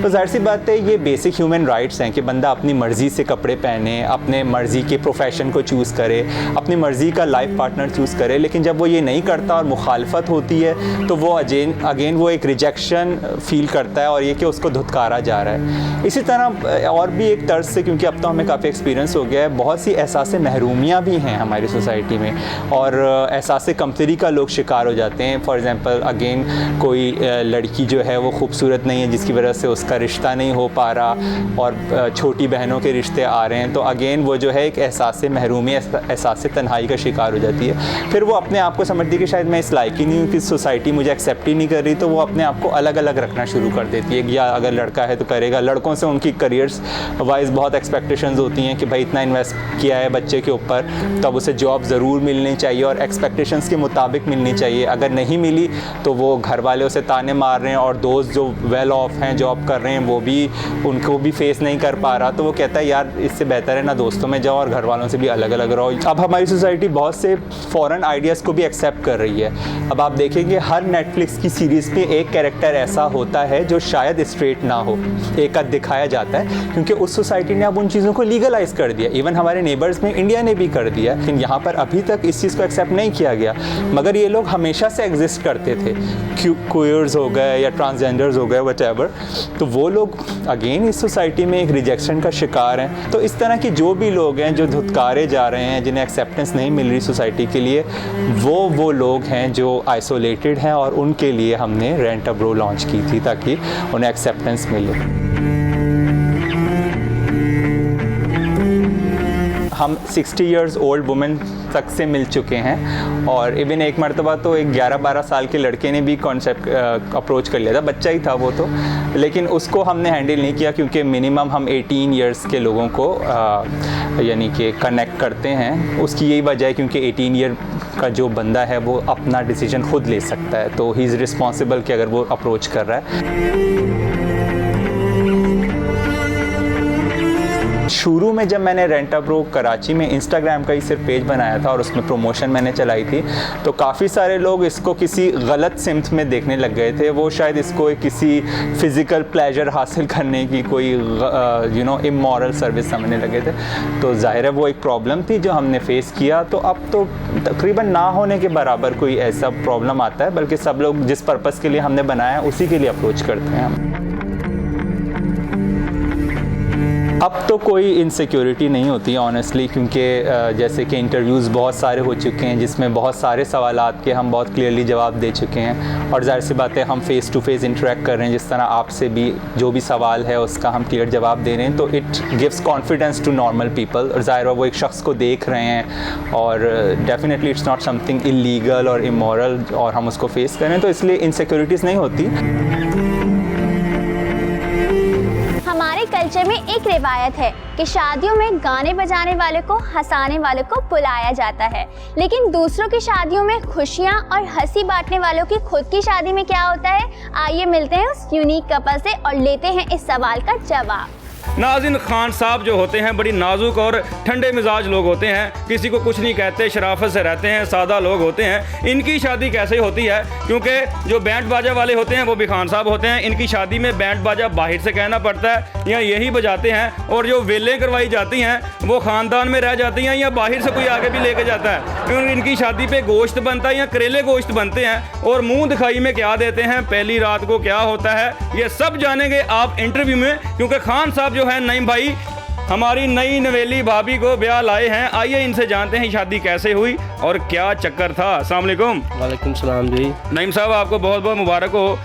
तो ज़ाहिर सी बात है ये बेसिक ह्यूमन राइट्स हैं कि बंदा अपनी मर्ज़ी से कपड़े पहने, अपने मर्ज़ी के प्रोफेशन को चूज़ करे, अपनी मर्ज़ी का लाइफ पार्टनर चूज़ करे। लेकिन जब वो ये नहीं करता और मुखालफत होती है तो वो अगेन वो एक रिजेक्शन फ़ील करता है और ये कि उसको धुतकारा जा रहा है। इसी तरह और भी एक तर्ज से, क्योंकि अब तो हमें काफ़ी एक्सपीरियंस हो गया है, बहुत सी एहसास महरूमियाँ भी हैं हमारी सोसाइटी में और एहसास कमतरी का लोग शिकार हो जाते हैं। फॉर एग्ज़ाम्पल अगेन कोई लड़की जो है वो खूबसूरत नहीं है जिसकी वजह से उसका रिश्ता नहीं हो पा रहा और छोटी बहनों के रिश्ते आ रहे हैं, तो अगेन वो जो है एक एहसास महरूमी, एहसास तन्हाई का शिकार हो जाती है। फिर वो अपने आप को समझती है कि शायद मैं इस लायक ही नहीं हूँ कि सोसाइटी मुझे एक्सेप्ट ही नहीं कर रही, तो वो अपने आप को अलग अलग रखना शुरू कर देती है। या अगर लड़का है तो करेगा, लड़कों से उनकी करियर्स वाइज बहुत एक्सपेक्टेशंस होती हैं कि भाई इतना इन्वेस्ट किया है बच्चे के ऊपर तो अब उसे जॉब ज़रूर मिलनी चाहिए और एक्सपेक्टेशंस के मुताबिक मिलनी चाहिए। अगर नहीं मिली तो वो घर वाले उसे ताने मार रहे हैं और दोस्त जो वेल ऑफ हैं, जॉब कर रहे हैं, वो भी उनको भी फेस नहीं कर पा रहा, तो वो कहता है यार इससे बेहतर है ना दोस्तों में जाओ और घर वालों से भी अलग अलग रहो। अब हमारी सोसाइटी बहुत से फॉरेन आइडियाज़ को भी एक्सेप्ट कर रही है। अब आप देखेंगे हर नेटफ्लिक्स की सीरीज़ में एक कैरेक्टर ऐसा होता है जो शायद स्ट्रेट ना हो, एक आध दिखाया जाता है, क्योंकि उस सोसाइटी ने अब उन चीज़ों को लीगलाइज कर दिया। इवन हमारे नेबर्स में इंडिया ने भी कर दिया, लेकिन यहाँ पर अभी तक इस चीज़ को एक्सेप्ट नहीं किया गया। मगर ये लोग हमेशा से एग्जिस्ट करते थे, क्यूयर्स हो गए या ट्रांसजेंडर्स हो गए व्हाटएवर, तो वो लोग अगेन इस सोसाइटी में एक रिजेक्शन का शिकार हैं। तो इस तरह की जो भी लोग हैं जो धुतकारे जा रहे हैं, जिन्हें एक्सेप्टेंस नहीं मिल रही सोसाइटी के लिए, वो लोग हैं जो आइसोलेटेड हैं और उनके लिए हमने रेंट अ ब्रो लॉन्च की थी ताकि उन्हें एक्सेप्टेंस मिले। हम 60 इयर्स ओल्ड वुमेन तक से मिल चुके हैं और इवन एक मरतबा तो एक 11-12 साल के लड़के ने भी कॉन्सेप्ट अप्रोच कर लिया था, बच्चा ही था वो तो, लेकिन उसको हमने हैंडल नहीं किया क्योंकि मिनिमम हम 18 इयर्स के लोगों को यानी कि कनेक्ट करते हैं। उसकी यही वजह है क्योंकि 18 ईयर का जो बंदा है वो अपना डिसीजन खुद ले सकता है, तो ही इज़ रिस्पॉन्सिबल कि अगर वो अप्रोच कर रहा है। शुरू में जब मैंने रेंट अ ब्रो कराची में इंस्टाग्राम का ही सिर्फ पेज बनाया था और उसमें प्रमोशन मैंने चलाई थी, तो काफ़ी सारे लोग इसको किसी गलत सिमत में देखने लग गए थे। वो शायद इसको किसी फ़िज़िकल प्लेजर हासिल करने की कोई इमोरल सर्विस समझने लगे थे। तो ज़ाहिर है वो एक प्रॉब्लम थी जो हमने फ़ेस किया। तो अब तो तकरीबन ना होने के बराबर कोई ऐसा प्रॉब्लम आता है, बल्कि सब लोग जिस पर्पज़ के लिए हमने बनाया उसी के लिए अप्रोच करते हैं हम। अब तो कोई इनसिक्योरिटी नहीं होती है ऑनेस्टली, क्योंकि जैसे कि इंटरव्यूज़ बहुत सारे हो चुके हैं जिसमें बहुत सारे सवालात के हम बहुत क्लियरली जवाब दे चुके हैं और ज़ाहिर सी बात है हम फ़ेस टू फेस इंटरेक्ट कर रहे हैं। जिस तरह आपसे भी जो भी सवाल है उसका हम क्लियर जवाब दे रहे हैं, तो it gives confidence to normal people. और ज़ाहिर है वो एक शख्स को देख रहे हैं और definitely it's not something illegal और इमोरल और हम उसको फेस करें, तो इसलिए इनसिक्योरिटीज़ नहीं होती। हमारे कल्चर में एक रिवायत है कि शादियों में गाने बजाने वाले को, हंसाने वाले को बुलाया जाता है, लेकिन दूसरों की शादियों में खुशियां और हंसी बांटने वालों की खुद की शादी में क्या होता है? आइए मिलते हैं उस यूनिक कपल से और लेते हैं इस सवाल का जवाब। नाज़िन खान साहब जो होते हैं बड़ी नाजुक और ठंडे मिजाज लोग होते हैं, किसी को कुछ नहीं कहते, शराफत से रहते हैं, सादा लोग होते हैं। इनकी शादी कैसे होती है? क्योंकि जो बैंड बाजा वाले होते हैं वो भी खान साहब होते हैं। इनकी शादी में बैंड बाजा बाहर से कहना पड़ता है या यही बजाते हैं, और जो वेलें करवाई जाती हैं वो ख़ानदान में रह जाती हैं या बाहर से कोई आगे भी लेके जाता है। क्योंकि इनकी शादी पे गोश्त बनता है या करेले गोश्त बनते हैं, और मुँह दिखाई में क्या देते हैं, पहली रात को क्या होता है, ये सब जानेंगे आप इंटरव्यू में। क्योंकि खान साहब जो है नईम भाई हमारी नई नवेली भाभी को ब्याह लाए हैं। आइए इनसे जानते हैं शादी कैसे हुई और क्या चक्कर था। अस्सलाम वालेकुम। वालेकुम सलाम जी। नईम साहब आपको बहुत बहुत मुबारक हो,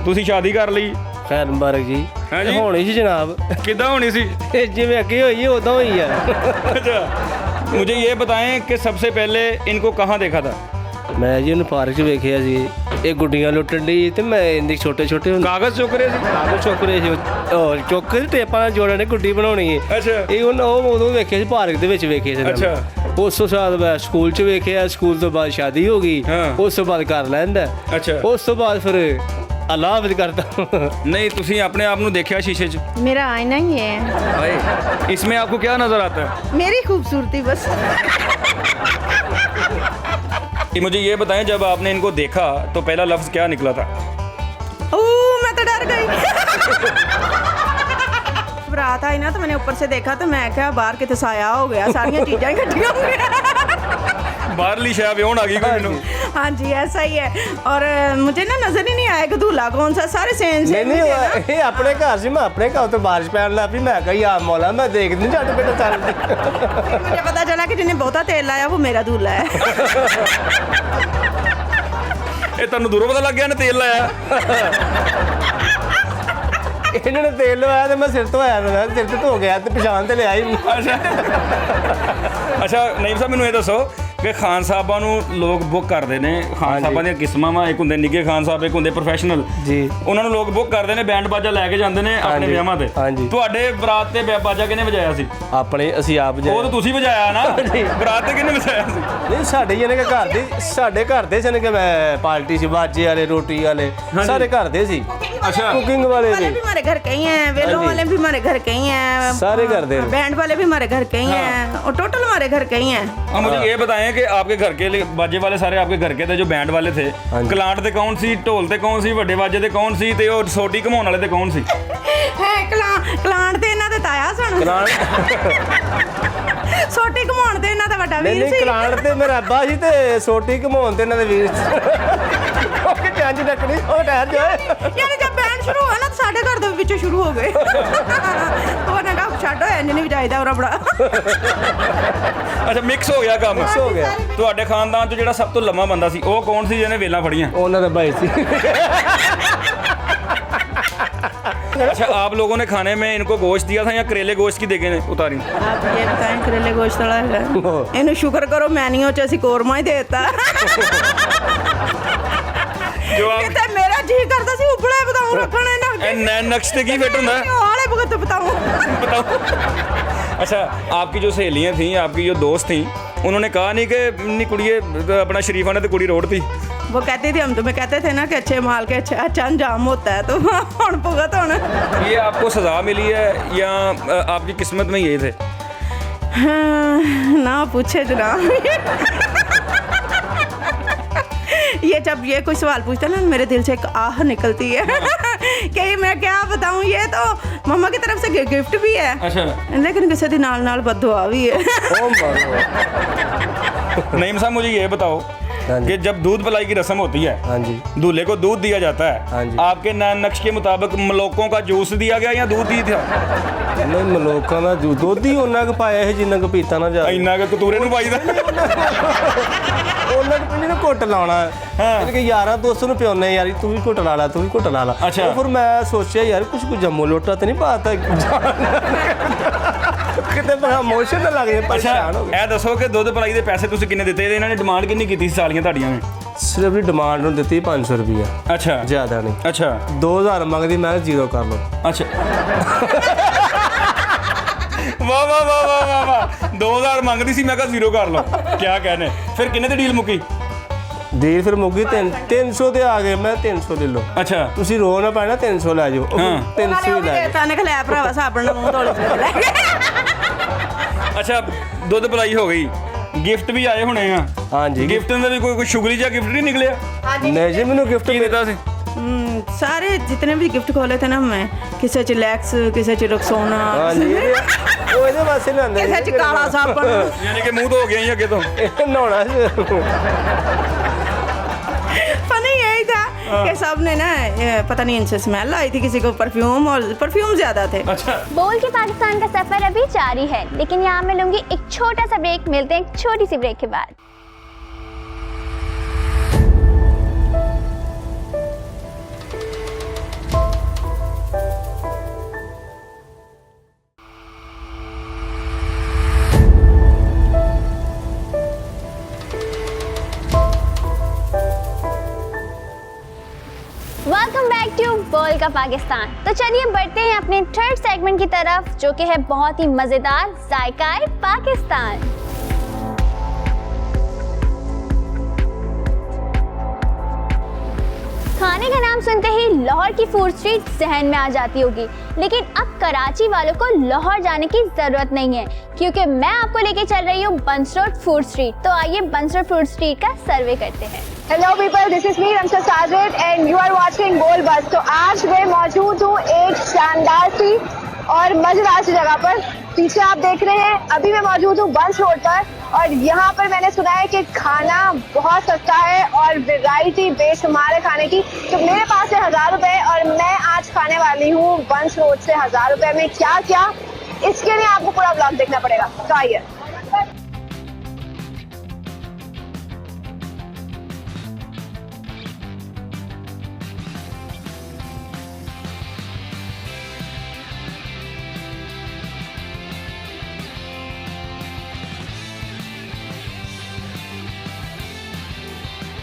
तुसी शादी कर ली। खैर मुबारक जी। हैं जी? होनी सी जनाब। किद्दां होनी सी? जिवें अगे होई उदां होई है। अच्छा, मुझे ये बताएं कि सबसे पहले इनको कहाँ देखा था? ਮੈਂ ਜੀ ਉਹਨੂੰ ਪਾਰਕ 'ਚ ਵੇਖਿਆ ਸੀ, ਇਹ ਗੁੱਡੀਆਂ ਲੁੱਟਣ ਡਈ ਤੇ ਮੈਂ ਇੰਨੇ ਛੋਟੇ ਛੋਟੇ ਕਾਗਜ਼ ਚੁੱਕ ਰਹੇ ਸੀ? ਕਾਗਜ਼ ਚੁੱਕ ਰਹੇ ਸੀ, ਉਹ ਚੁੱਕ ਕੇ ਟੇਪਾਂ ਨਾਲ ਜੋੜਨ ਨੇ ਗੁੱਡੀ ਬਣਾਉਣੀ ਹੈ। ਅੱਛਾ। ਇਹ ਉਹ ਉਦੋਂ ਵੇਖਿਆ ਸੀ ਪਾਰਕ ਦੇ ਵਿੱਚ ਵੇਖਿਆ ਸੀ। ਅੱਛਾ। ਉਸ ਤੋਂ ਬਾਅਦ ਮੈਂ ਸਕੂਲ 'ਚ ਵੇਖਿਆ, ਸਕੂਲ ਤੋਂ ਬਾਅਦ ਸ਼ਾਦੀ ਹੋ ਗਈ, ਹਾਂ। ਉਸ ਤੋਂ ਬਾਅਦ ਘਰ ਲੈਂਦਾ। ਅੱਛਾ। ਉਸ ਤੋਂ ਬਾਅਦ ਫਿਰ ਅੱਲਾਹ ਹਾਫਿਜ਼ करता हूँ। नहीं तुसी अपने आप नु देखा शीशे च? मेरा आईना ही है। भाई इसमें आपको क्या नजर आता है? मेरी खूबसूरती बस। मुझे ये बताएं, जब आपने इनको देखा तो पहला लफ्ज क्या निकला था? मैं तो डर गई। रात आई ना तो मैंने ऊपर से देखा तो मैं क्या बाहर कितने साया हो गया, सारियां चीज़ें इकट्ठियां हो गई। बाहरली शय व्योन आ गई कोई मैनू। हाँ जी ऐसा ही है। और मुझे ना नजर ही नहीं आया कि दूल्हा कौन सा, सारे सेम सेम नहीं ਇਹ ਆਪਣੇ ਘਰ ਸੀ, ਮੈਂ ਆਪਣੇ ਘਰ ਤੋਂ ਬਾਰਿਸ਼ ਪੈਣ ਲੱਗ ਪਈ, ਮੈਂ ਕਿਹਾ ਯਾਰ ਮੌਲਾ ਮੈਂ ਦੇਖ ਨਹੀਂ ਛੱਡ ਬੇਟਾ ਚੱਲ। मुझे पता चला कि जिन्हें बहुता तेल लाया वो मेरा दूल्हा है। ਇਹ ਤੁਹਾਨੂੰ ਦੂਰੋਂ ਪਤਾ ਲੱਗ ਗਿਆ ਨੇ ਤੇਲ ਲਾਇਆ? ਇਹਨਾਂ ਨੇ ਤੇਲ ਲਵਾਇਆ ਤੇ ਮੈਂ ਸਿਰ ਤੋਂ ਆਇਆ, ਮੈਂ ਸਿਰ ਤੇ ਧੋ ਗਿਆ ਤੇ ਪਛਾਣ ਤੇ ਲਿਆ ਹੀ। ਅੱਛਾ ਨਈਮ ਸਾਹਿਬ ਮੈਨੂੰ ਇਹ ਦੱਸੋ ਕਿ ਖਾਨ ਸਾਹਿਬਾਂ ਨੂੰ ਲੋਕ ਬੁੱਕ ਕਰਦੇ ਨੇ, ਖਾਨ ਸਾਹਿਬਾਂ ਦੀਆਂ ਕਿਸਮਾਂ ਵਾ, ਇੱਕ ਹੁੰਦੇ ਨਿੱਘੇ ਖਾਨ ਸਾਹਿਬ, ਇੱਕ ਹੁੰਦੇ ਪ੍ਰੋਫੈਸ਼ਨਲ ਜੀ। ਉਹਨਾਂ ਨੂੰ ਲੋਕ ਬੁੱਕ ਕਰਦੇ ਨੇ, ਬੈਂਡ ਬਾਜਾ ਲੈ ਕੇ ਜਾਂਦੇ ਨੇ ਆਪਣੇ ਵਿਆਹਾਂ ਤੇ। ਹਾਂਜੀ। ਤੁਹਾਡੇ ਬਰਾਤ ਤੇ ਬਾਜਾ ਕਿਹਨੇ ਵਜਾਇਆ ਸੀ? ਆਪਣੇ ਅਸੀਂ ਆਪ ਉਹ ਤਾਂ ਤੁਸੀਂ ਵਜਾਇਆ ਨਾ, ਬਰਾਤ ਤੇ ਕਿਹਨੇ ਵਜਾਇਆ ਸੀ? ਨਹੀਂ ਸਾਡੇ ਯਾਨੀ ਕਿ ਘਰ ਦੇ, ਸਾਡੇ ਘਰ ਦੇ ਸਨ ਕਿ ਮੈਂ ਪਾਰਟੀ ਸੀ, ਬਾਜੇ ਵਾਲੇ, रोटी वाले सारे घर दे सी। अच्छा। कुकिंग वाले भी हमारे घर के ही हैं, वेलों वाले भी हमारे घर के ही हैं, सारे घर दे, बैंड वाले भी हमारे घर के ही हैं, और टोटल हमारे घर के ही हैं। अब मुझे ये बताएं कि आपके घर के बाजे वाले सारे आपके घर के थे, जो बैंड वाले थे, कलांट ते कौन सी, ढोल ते कौन सी, ਵੱਡੇ ਬਾਜੇ ਤੇ ਕੌਣ ਸੀ ਤੇ ਉਹ ਸੋਟੀ ਘਮਾਉਣ ਵਾਲੇ ਤੇ ਕੌਣ ਸੀ? ਹੈ ਕਲਾਂਟ ਤੇ ਇਹਨਾਂ ਦੇ ਤਾਇਆ ਸਣ, ਸੋਟੀ ਘਮਾਉਣ ਤੇ ਇਹਨਾਂ ਦਾ ਵੱਡਾ ਵੀਰ ਸੀ। ਨਹੀਂ ਕਲਾਂਟ ਤੇ ਮੇਰਾ ਅੱਬਾ ਸੀ ਤੇ ਸੋਟੀ ਘਮਾਉਣ ਤੇ ਇਹਨਾਂ ਦੇ ਵੀਰ ਸੀ। ਜਾਂਜ ਡੱਕਣੀ ਉਹ ਟਹਿਰ ਜਾਏ। ਯਾਨੀ ਜਦ ਬੈਂਡ ਸ਼ੁਰੂ ਹੋਇਆ ਨਾ ਸਾਡੇ ਘਰ ਦੇ ਵਿੱਚੋਂ ਸ਼ੁਰੂ ਹੋ ਗਏ। ਉਹਨਾਂ ਦਾ ਛੱਡੋ ਇੰਜ ਨਹੀਂ ਵਜਾਈਦਾ ਉਹ ਬੜਾ। ਅੱਛਾ ਮਿਕਸ ਹੋ ਗਿਆ ਕੰਮ। ਮਿਕਸ ਹੋ ਗਿਆ। ਤੁਹਾਡੇ ਖਾਨਦਾਨ ਚ ਜਿਹੜਾ ਸਭ ਤੋਂ ਲੰਮਾ ਬੰਦਾ ਸੀ ਉਹ ਕੌਣ ਸੀ ਜਿਹਨੇ ਵੇਲਾਂ ਫੜੀਆਂ? ਉਹਨਾਂ ਦਾ ਭਾਈ ਸੀ। अच्छा आप लोगों ने खाने में इनको गोश्त दिया था या करेले गोश्त की देखे ने उतारी? आप ये बताएं करेले गोश्त वाला है। इन्हें शुक्र करो मैनियो च ਅਸੀਂ ਕੋਰਮਾ ਹੀ ਦੇਤਾ। ਜੋ ਆਪ ਤੇ ਮੇਰਾ ਜੀ ਕਰਦਾ ਸੀ ਉਬਲੇ ਬਤਾਉ ਰੱਖਣੇ ਨਾ। ਇਹ नैन नक्श ਤੇ ਕੀ ਫਿੱਟ ਹੁੰਦਾ ਹੈ? ਵਾਲੇ ਭਗਤ ਬਤਾਉ। अच्छा आपकी जो सहेलियां थी, आपकी जो दोस्त थी, उन्होंने कहा नहीं कि नहीं कुड़िए अपना शरीफा ने तो कुड़ी रोड थी? वो कहती थी हम तुम्हें कहते थे ना कि अच्छे माल के अच्छा अंजाम होता है, तो हुण भुगत हुण। ये आपको सजा मिली है या आपकी किस्मत में यही थे? ना पूछे जनाब। ये जब ये कोई सवाल पूछता है ना मेरे दिल से एक आह निकलती है कि मैं क्या बताऊं, ये तो मम्मा की तरफ से गिफ्ट भी है। अच्छा। लेकिन किसी दी नाल नाल बद्दुआ भी है। नईम साहब मुझे ये बताओ कि जब दूध पिलाई की रस्म होती है, हाँ जी, दूल्हे को दूध दिया जाता है, हाँ जी, आपके नैन नक्श के मुताबिक मलोकों का जूस दिया गया या दूध दी था? नहीं मलोकां दा दुध ही उन्ना क पाया है जिन्ना क पीता ना जा। इन्ना क कतूरे नु पाईदा। ਉਹਨਾਂ ਨੂੰ ਪਹਿਲੇ ਘੁੱਟ ਲਾਉਣਾ। ਹਾਂ ਕਿ ਯਾਰਾਂ ਦੋਸਤਾਂ ਨੂੰ ਪਿਉਨੇ ਯਾਰ ਤੂੰ ਵੀ ਘੁੱਟ ਲਾ ਲਾ, ਤੂੰ ਵੀ ਘੁੱਟ ਲਾ ਲਾ। ਅੱਛਾ। ਫਿਰ ਮੈਂ ਸੋਚਿਆ ਯਾਰ ਕੁਝ ਜੰਮੂ ਲੋਟਾ ਤੇ ਨਹੀਂ ਪਾਤਾ ਕਿਤੇ ਬੜਾ ਮੋਸ਼ਨ ਨਾ ਲੱਗ ਜਾਏ, ਪਰੇਸ਼ਾਨ ਹੋ ਇਹ ਦੱਸੋ ਕਿ ਦੁੱਧ ਪਲਾਈ ਦੇ ਪੈਸੇ ਤੁਸੀਂ ਕਿੰਨੇ ਦਿੱਤੇ? ਇਹਨਾਂ ਨੇ ਡਿਮਾਂਡ ਕਿੰਨੀ ਕੀਤੀ ਸੀ ਸਾਲੀਆਂ ਤੁਹਾਡੀਆਂ ਨੇ? ਸਿਰਫ ਦੀ ਡਿਮਾਂਡ ਨੂੰ ਦਿੱਤੀ 500 ਰੁਪਇਆ। ਅੱਛਾ। ਜ਼ਿਆਦਾ ਨਹੀਂ। ਅੱਛਾ। 2000 ਮੰਗਦੀ, ਮੈਂ ਜ਼ੀਰੋ ਕਰ ਲਓ। ਅੱਛਾ। ਵਾਹ ਵਾਹ ਵਾਹ ਵਾਹ ਵਾਹ ਵਾਹ 2000 ਮੰਗਦੀ ਸੀ, ਮੈਂ ਕਿਹਾ ਜ਼ੀਰੋ ਕਰ ਲਓ। ਕੀ कहने? ਫਿਰ ਕਿੰਨੇ ਦੀ ਡੀਲ ਮੁੱਕੀ? ਡੀਲ ਫਿਰ ਮੁੱਕੀ 300 ਤੇ ਆ ਗਏ। ਮੈਂ 300 ਲੈ ਲਓ। ਅੱਛਾ। ਤੁਸੀਂ ਰੋ ਨਾ ਪੈਣਾ, 300 ਲੈ ਜਾਓ। 300 ਹੀ ਲੈ ਤਾਂ ਨੇ ਖਲਿਆ ਭਰਾਵਾ ਸਾਬਣ ਨਾਲ ਮੂੰਹ ਧੋਲੇ ਤੇ ਲੈ ਕੇ। ਅੱਛਾ ਦੁੱਧ ਪਲਾਈ ਹੋ ਗਈ, ਗਿਫਟ ਵੀ ਆਏ ਹੋਣੇ ਆ? ਹਾਂਜੀ। ਗਿਫਟ ਦਾ ਵੀ ਕੋਈ ਸ਼ੁਗਲੀ ਜਿਹਾ ਗਿਫਟ ਨਹੀਂ ਨਿਕਲਿਆ? ਨਹੀਂ ਜੀ ਮੈਨੂੰ ਗਿਫਟ ਦਿੱਤਾ ਸੀ? सारे जितने भी गिफ्ट खोले थे ना मैं, किसी च लैक्स, किसी च रक्सोना, हाँ जी वो ਇਹਦੇ ਵਾਸਤੇ ਨਾ ਆਂਦੇ किसी च काला साबन। यानी कि मुंह धो गए ही अगे तो नहाना फनी यही था कि सब ने ना पता नहीं इनसे स्मेल आई थी, किसी को परफ्यूम, और परफ्यूम ज्यादा थे। अच्छा। बोल के पाकिस्तान का सफर अभी जारी है, लेकिन यहाँ मैं लूंगी एक छोटा सा ब्रेक। मिलते हैं एक छोटी सी ब्रेक के बाद। वेलकम बैक टू बोल का पाकिस्तान। तो चलिए बढ़ते हैं अपने थर्ड सेगमेंट की तरफ, जो कि है बहुत ही मजेदार जायकाए पाकिस्तान। खाने का नाम सुनते ही लाहौर की फूड स्ट्रीट जहन में आ जाती होगी, लेकिन अब कराची वालों को लाहौर जाने की जरूरत नहीं है, क्योंकि मैं आपको लेके चल रही हूँ बंस रोड फूड स्ट्रीट। तो आइए बंस रोड फूड स्ट्रीट का सर्वे करते हैं। Hello people, this is me Ramsha Sajid and you are watching Bol बस। तो आज मैं मौजूद हूँ एक शानदार सी और मजेदार सी जगह पर। पीछे आप देख रहे हैं, अभी मैं मौजूद हूँ बंस रोड पर, और यहाँ पर मैंने सुना है कि खाना बहुत सस्ता है और वैरायटी बेशुमार है खाने की। तो मेरे पास है 1000 रुपए और मैं आज खाने वाली हूँ बंस रोड से 1000 रुपए में क्या क्या, इसके लिए आपको पूरा ब्लॉग देखना पड़ेगा। तो आइए।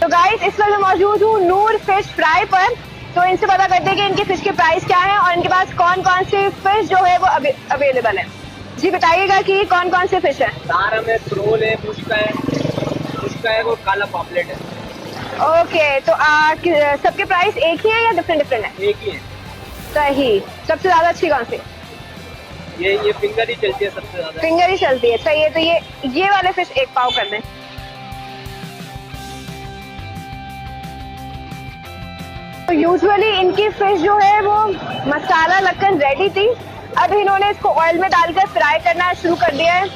तो गाइस, इस वक्त मैं मौजूद हूँ नूर फिश फ्राई पर। तो इनसे पता करते हैं कि इनकी फिश के प्राइस क्या है और इनके पास कौन कौन सी फिश जो है वो अवेलेबल है। जी बताइएगा कि कौन कौन सी फिश है। तारा में ट्रोल है, मुश्का है और काला पॉपलेट है। ओके, तो सबके प्राइस एक ही है या डिफरेंट डिफरेंट है? एक ही है। सही। सबसे ज्यादा अच्छी कौन सी? ये फिंगर ही चलती है सबसे ज्यादा। फिंगर ही चलती है। सही है। तो ये वाले फिश 1 पाव कर दें। तो यूजुअली इनकी फिश जो है वो मसाला लगकर रेडी थी, अब इन्होंने इसको ऑयल में डालकर फ्राई करना शुरू कर दिया है।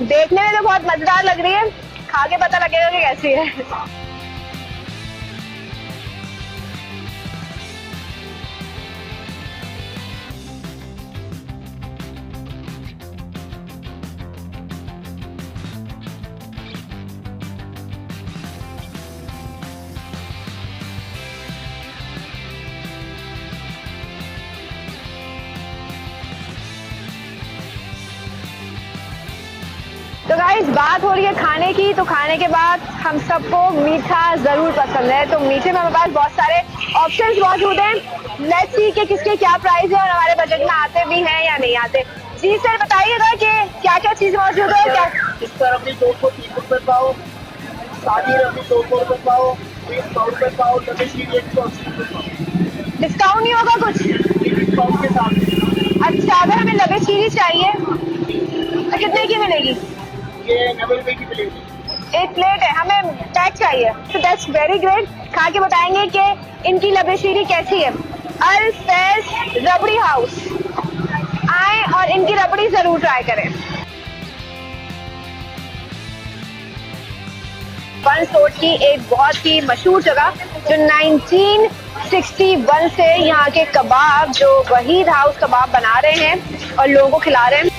देखने में तो बहुत मजेदार लग रही है, खा के पता लगेगा कि कैसी है। तो गाइस, बात हो रही है खाने की, तो खाने के बाद हम सबको मीठा जरूर पसंद है। तो मीठे में हमारे पास बहुत सारे ऑप्शंस मौजूद हैं। लेट्स सी कि किसके क्या प्राइस है और हमारे बजट में आते भी हैं या नहीं आते। जी सर, बताइएगा कि क्या क्या चीज मौजूद है। क्या इस तरफ भी 230 रुपए पाओ, शादी रबी 200 रुपए पाओ, 100 रुपए पाओ, 180 रुपए पाओ। डिस्काउंट नहीं होगा कुछ? डिस्काउंट के साथ। अच्छा, अगर हमें लबे शीरी चाहिए तो कितने की मिलेगी? ये 90 रुपए की मिलेगी। 1 प्लेट है, हमें पैक चाहिए। तो दैट्स वेरी ग्रेट। खा के बताएंगे कि इनकी लबेशीरी कैसी है। अल फैज रबड़ी हाउस आए और इनकी रबड़ी जरूर ट्राई करें। बंस रोड की एक बहुत ही मशहूर जगह जो 1961 से यहाँ के कबाब जो वहीद हाउस कबाब बना रहे हैं और लोगों को खिला रहे हैं।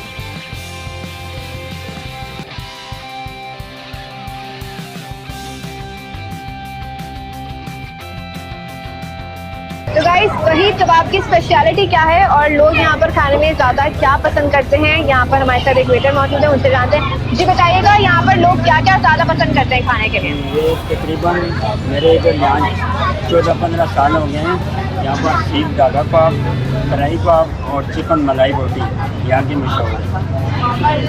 तो गाइस, वहीद कबाब की स्पेशलिटी क्या है और लोग यहाँ पर खाने में ज़्यादा क्या पसंद करते हैं, यहाँ पर हमारे साथ एक वेटर मौजूद है, उनसे जानते हैं। जी बताइएगा, यहाँ पर लोग क्या क्या ज़्यादा पसंद करते हैं खाने के लिए? ये तकरीबन मेरे इधर यहाँ 14-15 साल हो गए हैं। यहाँ पर सीख दागा पाव, कढ़ाई पाव और चिकन मलाई बोटी यहाँ की मशहूर है।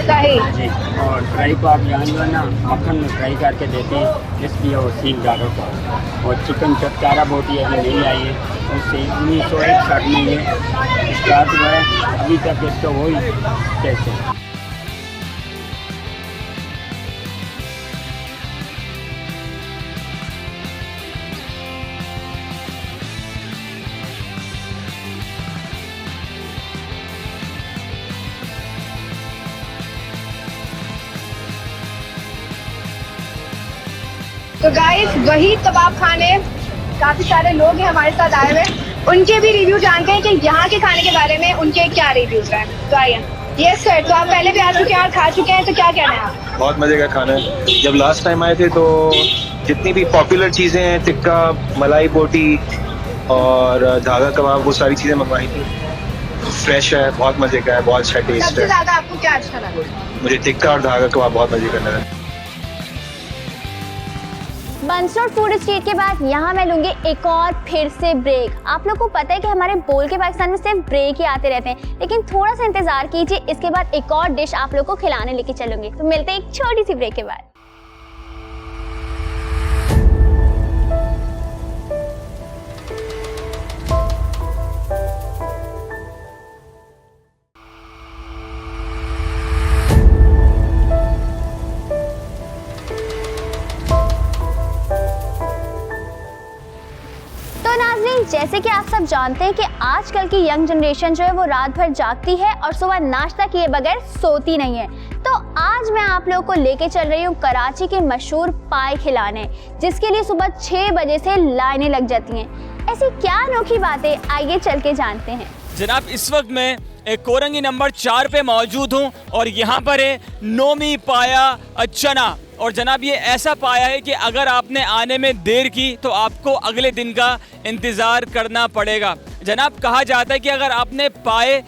सही जी। और कढ़ाई पाव यहाँ जो है ना मक्खन में फ्राई करके देते हैं, इसलिए वो सीख दागा पाव। और चिकन चटकारा बोटी अभी नहीं आई है, उससे 1961 में ये स्टार्ट हुआ है, अभी तक इसका वही कैसे। तो गाइस, वही कबाब खाने काफी सारे लोग हैं हमारे साथ आए हुए, उनके भी रिव्यू जानते हैं कि यहाँ के खाने के बारे में उनके क्या रिव्यूज हैं। तो आइए। यस सर, तो आप पहले भी आ चुके हैं और खा चुके हैं, तो क्या कहना है आप? बहुत मजे का खाना है। जब लास्ट टाइम आए थे तो जितनी भी पॉपुलर चीजें हैं, टिक्का, मलाई बोटी और धागा कबाब, वो सारी चीजें मंगवाई थी। फ्रेश है, बहुत मजे का है, बहुत अच्छा टेस्ट सबसे है। ज्यादा आपको क्या अच्छा लगा? मुझे टिक्का और धागा कबाब बहुत मजे का लगा। बंस रोड फूड स्ट्रीट के बाद यहाँ मैं लूंगी एक और फिर से ब्रेक। आप लोग को पता है कि हमारे बोल के पाकिस्तान में सिर्फ ब्रेक ही आते रहते हैं, लेकिन थोड़ा सा इंतजार कीजिए, इसके बाद एक और डिश आप लोग को खिलाने लेके चलूंगी। तो मिलते हैं एक छोटी सी ब्रेक के बाद। जैसे कि आप सब जानते हैं कि आजकल की यंग जनरेशन जो है वो रात भर जागती है और सुबह नाश्ता किए बगैर सोती नहीं है। तो आज मैं आप लोगों को लेके चल रही हूँ कराची के मशहूर पाए खिलाने, जिसके लिए सुबह 6 बजे से लाइनें लग जाती हैं। ऐसी क्या अनोखी बातें, आइए चल के जानते हैं। जनाब इस वक्त मैं एक कोरंगी नंबर 4 पे मौजूद हूँ और यहाँ पर है नोमी पाया चना। और जनाब ये ऐसा पाया है कि अगर आपने आने में देर की तो आपको अगले दिन का इंतज़ार करना पड़ेगा। जनाब कहा जाता है कि अगर आपने पाए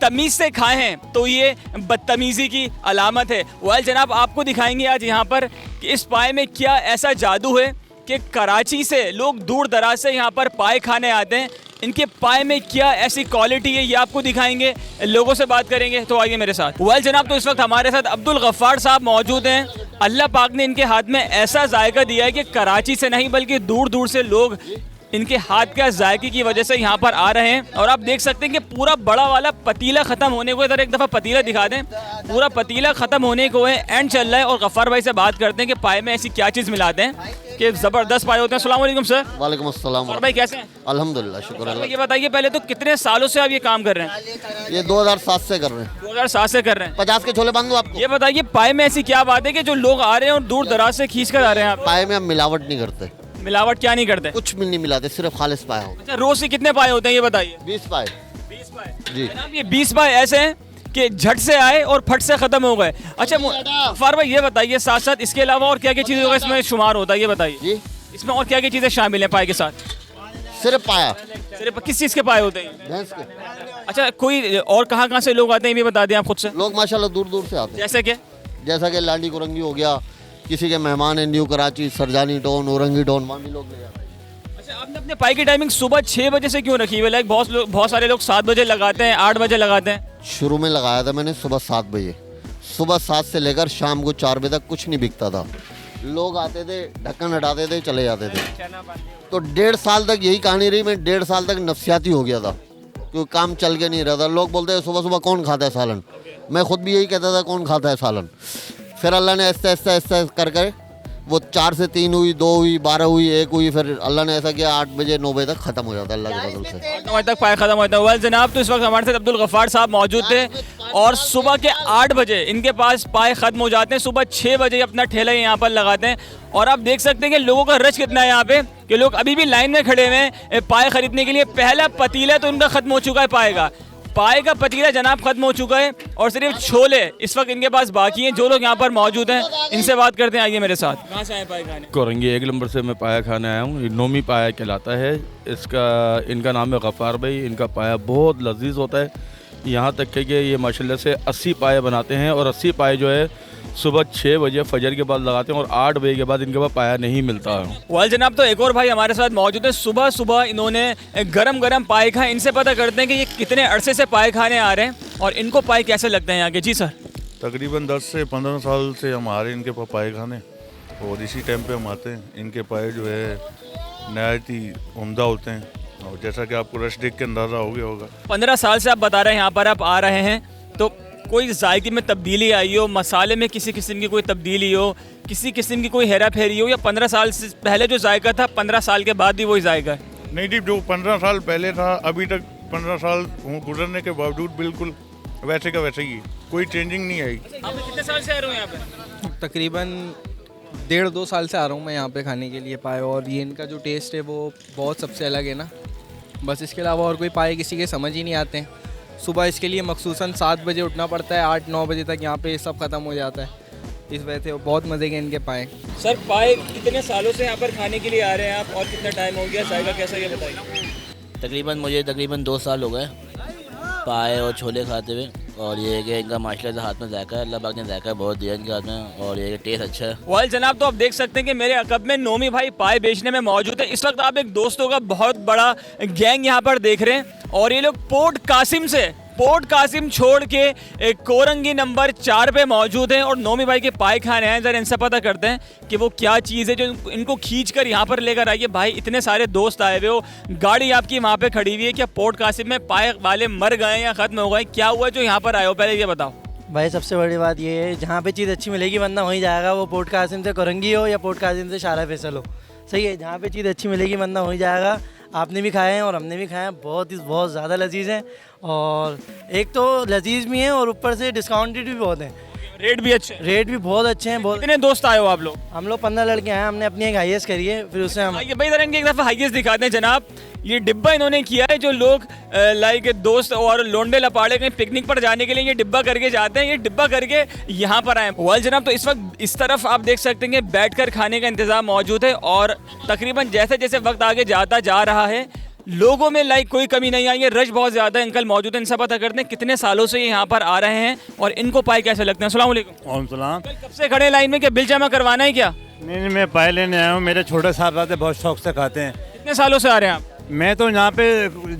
तमीज़ से खाए हैं तो ये बदतमीज़ी की अलामत है। वेल जनाब आपको दिखाएंगे आज यहाँ पर कि इस पाए में क्या ऐसा जादू है कि कराची से लोग दूर दराज से यहाँ पर पाए खाने आते हैं। इनके पाए में क्या ऐसी क्वालिटी है ये आपको दिखाएंगे, लोगों से बात करेंगे। तो आइए मेरे साथ। वेल जनाब तो इस वक्त हमारे साथ अब्दुल गफ्फार साहब मौजूद हैं। अल्लाह पाक ने इनके हाथ में ऐसा जायका दिया है कि कराची से नहीं बल्कि दूर दूर से लोग इनके हाथ का जायके की वजह से यहाँ पर आ रहे हैं। और आप देख सकते हैं कि पूरा बड़ा वाला पतीला ख़त्म होने को, इधर एक दफ़ा पतीला दिखा दें, पूरा पतीला ख़त्म होने को है, एंड चल रहा है। और गफ्फार भाई से बात करते हैं कि पाए में ऐसी क्या चीज़ मिलाते हैं कि ज़बरदस्त पाए होते हैं। अस्सलाम वालेकुम सर। वालेकुम अस्सलाम। और भाई कैसे हैं? अल्हम्दुलिल्लाह शुक्र अल्लाह। ये बताइए पहले तो कितने सालों से आप ये काम कर रहे हैं? ये 2007 से कर रहे हैं। 2007 से कर रहे हैं। 50 के छोले बांध दूं आपको? ये बताइए पाए में ऐसी क्या बात है कि जो लोग आ रहे हैं और दूर दराज से खींच कर आ रहे हैं? पाए में हम मिलावट नहीं करते। मिलावट क्या नहीं करते? कुछ भी नहीं मिलाते, सिर्फ खालिस पाए हो। अच्छा रोज से कितने पाए होते हैं ये बताइए? 20 पाए। 20 पाए जी। जनाब ये 20 पाए ऐसे हैं कि झट से आए और फट से खत्म हो गए। अच्छा गफ्फार भाई ये बताइए साथ साथ इसके अलावा और क्या क्या चीज़ें होगा इसमें शुमार होता है ये बताइए जी? इसमें और क्या क्या चीज़ें शामिल हैं पाए के साथ? सिर्फ पाया। सिर्फ किस चीज़ के पाए होते हैं? भैंस के। अच्छा कोई और कहाँ से लोग आते हैं ये भी बता दें आप खुद से। लोग माशाल्लाह दूर दूर से आते हैं। जैसे कि? जैसा कि लांडी कुरंगी हो गया, किसी के मेहमान है new Karachi, Sarjani town, Orangi town, वहाँ भी लोग ले जाते हैं। अच्छा आपने अपने पाई की टाइमिंग सुबह 6 बजे से क्यों रखी हुई? लाइक बहुत सारे लोग 7 बजे लगाते हैं, 8 बजे लगाते हैं। शुरू में लगाया था मैंने सुबह 7 बजे। सुबह 7 से लेकर शाम को 4 बजे तक कुछ नहीं बिकता था। लोग आते थे, ढक्कन हटाते थे, चले जाते थे। तो 1.5 साल तक यही कहानी रही। मैं 1.5 साल तक नफसियाती हो गया था क्योंकि काम चल के नहीं रहा था। लोग बोलते हैं सुबह सुबह कौन खाता है सालन। मैं खुद भी यही कहता था कौन खाता है सालन। फिर अल्लाह ने ऐसा ऐसा ऐसा कर कर वो 4 से 3 हुई, 2 हुई, 12 हुई, 1 हुई। फिर अल्लाह ने ऐसा किया 8 बजे 9 बजे तक खत्म हो जाता है अल्लाह के फजल से। 9 बजे तक पाए खत्म होता है। वेल जनाब तो इस वक्त हमारे साथ अब्दुल गफ्फार साहब मौजूद थे और सुबह के 8 बजे इनके पास पाए खत्म हो जाते हैं। सुबह 6 बजे अपना ठेला यहाँ पर लगाते हैं और आप देख सकते हैं कि लोगों का रश कितना है यहाँ पे, कि लोग अभी भी लाइन में खड़े हुए हैं पाए खरीदने के लिए। पहला पतीला तो इनका खत्म हो चुका है पाए का पतीला जनाब खत्म हो चुका है और सिर्फ छोले इस वक्त इनके पास बाकी हैं। जो लोग यहाँ पर मौजूद हैं इनसे बात करते हैं, आइए मेरे साथ। कहाँ से आए पाए खाने? कोरंगी 1 नंबर से मैं पाया खाने आया हूँ। नोमी पाया कहलाता है इनका नाम है गफ्फार भाई। इनका पाया बहुत लजीज होता है। यहाँ तक कि ये माशाल्लाह से 80 पाए बनाते हैं और 80 पाए जो है सुबह 6 बजे फजर के बाद लगाते हैं और 8 बजे के बाद इनके पास पाया नहीं मिलता है। वाल जनाब तो एक और भाई हमारे साथ मौजूद है। सुबह सुबह इन्होंने गरम गरम पाए खाए। इनसे पता करते हैं कि ये कितने अरसे से पाए खाने आ रहे हैं और इनको पाए कैसे लगते हैं यहाँ के। जी सर। तकरीबन 10 से 15 साल से हम आ रहे हैं इनके पास पाए खाने और इसी टाइम पे हम आते हैं। इनके पाए जो है नहायत ही उम्दा होते हैं और जैसा कि आपको रश देख के अंदाज़ा हो गया होगा। 15 साल से आप बता रहे हैं यहाँ पर आप आ रहे हैं, तो कोई जायके में तब्दीली आई हो, मसाले में किसी किस्म की कोई तब्दीली हो, किसी किस्म की कोई हेरा फेरी हो, या 15 साल से पहले जो जायका था 15 साल के बाद भी वही जायका है? नहीं जी, जो 15 साल पहले था अभी तक 15 साल गुजरने के बावजूद बिल्कुल वैसे का वैसे ही, कोई चेंजिंग नहीं आई। आप कितने साल से आ रहे हो यहाँ पे? तकरीबन 1.5-2 साल से आ रहा हूँ मैं यहाँ पे खाने के लिए पाए। और ये इनका जो टेस्ट है वो बहुत सबसे अलग है ना, बस इसके अलावा और कोई पाए किसी के समझ ही नहीं आते हैं। सुबह इसके लिए मखसूसन 7 बजे उठना पड़ता है, 8-9 बजे तक यहाँ पे सब ख़त्म हो जाता है। इस वजह से बहुत मज़े के इनके पाए। सर पाए कितने सालों से यहाँ पर खाने के लिए आ रहे हैं आप और कितना टाइम हो गया, जायका कैसा ये बताइए? मुझे तकरीबन 2 साल हो गए पाए और छोले खाते हुए। और ये है कि इनका माशाल्लाह से हाथ में जायका है, अल्लाह पाक ने जायका बहुत दिया इनके हाथ में और ये टेस्ट अच्छा है। वाल जनाब, तो आप देख सकते हैं कि मेरे अकब में नोमी भाई पाए बेचने में मौजूद है। इस वक्त आप एक दोस्तों का बहुत बड़ा गैंग यहाँ पर देख रहे हैं और ये लोग पोर्ट कासिम छोड़ के एक कोरंगी नंबर 4 पे मौजूद हैं और नोमी भाई के पाए खाने हैं। ज़रा इनसे पता करते हैं कि वो क्या चीज़ है जो इनको खींच कर यहाँ पर लेकर आई है। भाई इतने सारे दोस्त आए हुए हो, गाड़ी आपकी वहाँ पे खड़ी हुई है, क्या पोर्ट कासिम में पाए वाले मर गए या ख़त्म हो गए, क्या हुआ जो यहाँ पर आए हो, पहले ये बताओ। भाई सबसे बड़ी बात ये है, जहाँ पे चीज़ अच्छी मिलेगी बंदा वहीं जाएगा, वो पोर्ट कासिम से कोरंगी हो या पोर्ट कासिम से शारा फैसल हो, सही है। जहाँ पे चीज़ अच्छी मिलेगी बंदा वहीं जाएगा। आपने भी खाए हैं और हमने भी खाए हैं, बहुत ज़्यादा लजीज हैं और एक तो लजीज भी हैं और ऊपर से डिस्काउंटेड भी बहुत हैं, रेट भी बहुत अच्छे हैं। कितने दोस्त आए हो आप लोग? हम लोग 15 लड़के हैं, हमने अपनी एक हाईएस्ट करी है, फिर उससे हम भाई ज़रा इनकी एक दफ़ा हाईएस्ट दिखाते हैं जनाब। ये डिब्बा इन्होंने किया है, जो लोग लाइक दोस्त और लोंडे लपाड़े कहीं पिकनिक पर जाने के लिए ये डिब्बा करके जाते हैं, ये डिब्बा करके यहाँ पर आए। वाल जनाब, तो इस वक्त इस तरफ आप देख सकते हैं कि बैठकर खाने का इंतज़ाम मौजूद है और तकरीबन जैसे जैसे वक्त आगे जाता जा रहा है लोगों में लाइक कोई कमी नहीं आई है, रश बहुत ज़्यादा है। अंकल मौजूद है, इनसे पता करते हैं कितने सालों से ये यहाँ पर आ रहे हैं और इनको पाए कैसे लगते हैं। अस्सलाम वालेकुम। सलाम। कब से खड़े लाइन में, क्या बिल जमा करवाना है क्या? नहीं, मैं पाए लेने आया हूँ, मेरे छोटे साहब बहुत शौक से खाते हैं। कितने सालों से आ रहे हैं आप? मैं तो यहाँ पे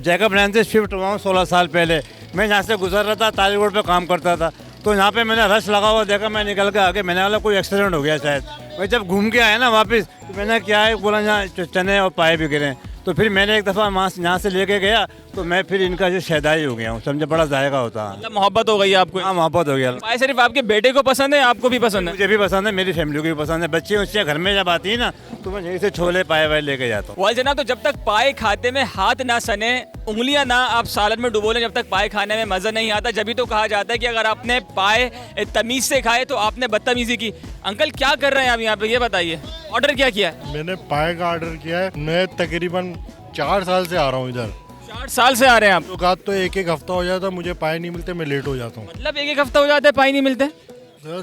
जैकब लाइन से शिफ्ट हुआ हूँ 16 साल पहले। मैं यहाँ से गुजर रहा था, ताली रोड पे काम करता था, तो यहाँ पे मैंने रश लगा हुआ देखा, मैं निकल के आगे, मैंने वाला कोई एक्सीडेंट हो गया शायद। मैं जब घूम के आया ना वापस, तो मैंने क्या है बोला यहाँ चने और पाए भी गिरे, तो फिर मैंने एक दफ़ा यहाँ से लेके गया तो मैं फिर इनका जो शहदाई हो गया हूँ, समझे, बड़ा जायका होता है। मतलब मोहब्बत हो गई आपको? हाँ, मोहब्बत हो गया। पाए सिर्फ आपके बेटे को पसंद है, आपको भी पसंद है? मुझे भी पसंद है, मेरी फैमिली को भी पसंद है। बच्चे उससे घर में जब आती है ना तो मैं यहीं से छोले पाए वाए लेके जाता हूँ। वाल जनाब, तो जब तक पाए खाते में हाथ ना सने, उंगलियां ना आप सालन में डुबो लें, जब तक पाए खाने में मज़ा नहीं आता। जब भी तो कहा जाता है कि अगर आपने पाए तमीज़ से खाए तो आपने बदतमीज़ी की। अंकल क्या कर रहे हैं आप यहाँ पे, ये बताइए, ऑर्डर क्या किया है? मैंने पाए का ऑर्डर किया है। मैं तकरीबन 4 साल से आ रहा हूँ इधर। 4 साल से आ रहे हैं आप? तो एक हफ्ता हो जाता, मुझे पाए नहीं मिलते, मैं लेट हो जाता हूँ। मतलब एक हफ्ता हो जाता है पाए नहीं मिलते?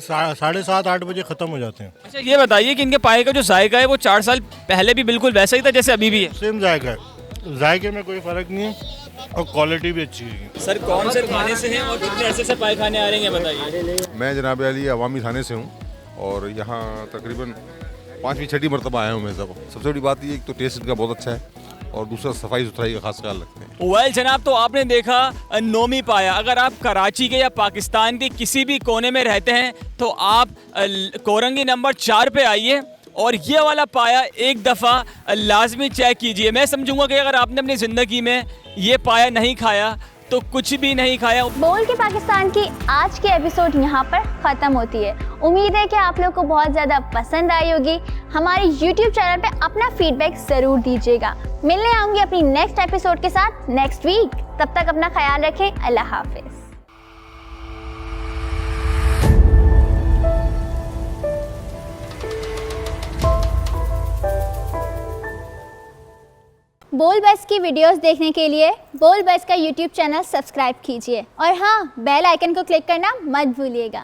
7:30-8 बजे ख़त्म हो जाते हैं। अच्छा ये बताइए कि इनके पाए का जो जायका है वो 4 साल पहले भी बिल्कुल वैसा ही था जैसे अभी भी है? सेम जायका है, जायके में कोई फ़र्क नहीं है और क्वालिटी भी अच्छी है। सर कौन से थाने से हैं और कितने अरसे से पाए खाने आ रहे हैं बताइए? मैं जनाब अली अवामी थाने से हूँ और यहाँ तकरीबन 5वीं-6वीं मरतबा आया हूँ मैं। सबसे बड़ी बात ये, एक तो टेस्ट इनका बहुत अच्छा है और दूसरा सफाई सुथराई का खास ख्याल रखते हैं। वेल जनाब, तो आपने देखा नोमी पाया। अगर आप कराची के या पाकिस्तान के किसी भी कोने में रहते हैं तो आप कोरंगी नंबर 4 पे आइए और ये वाला पाया एक दफ़ा लाजमी चेक कीजिए। मैं समझूंगा कि अगर आपने अपनी ज़िंदगी में ये पाया नहीं खाया तो कुछ भी नहीं खाया। बोल के पाकिस्तान की आज की एपिसोड यहाँ पर ख़त्म होती है। उम्मीद है कि आप लोग को बहुत ज़्यादा पसंद आई होगी। हमारे YouTube चैनल पे अपना फीडबैक ज़रूर दीजिएगा। मिलने आऊँगी अपनी नेक्स्ट एपिसोड के साथ नेक्स्ट वीक। तब तक अपना ख्याल रखें। अल्लाह हाफिज़। बोल बस की वीडियोस देखने के लिए बोल बस का YouTube चैनल सब्सक्राइब कीजिए और हाँ, बेल आइकन को क्लिक करना मत भूलिएगा।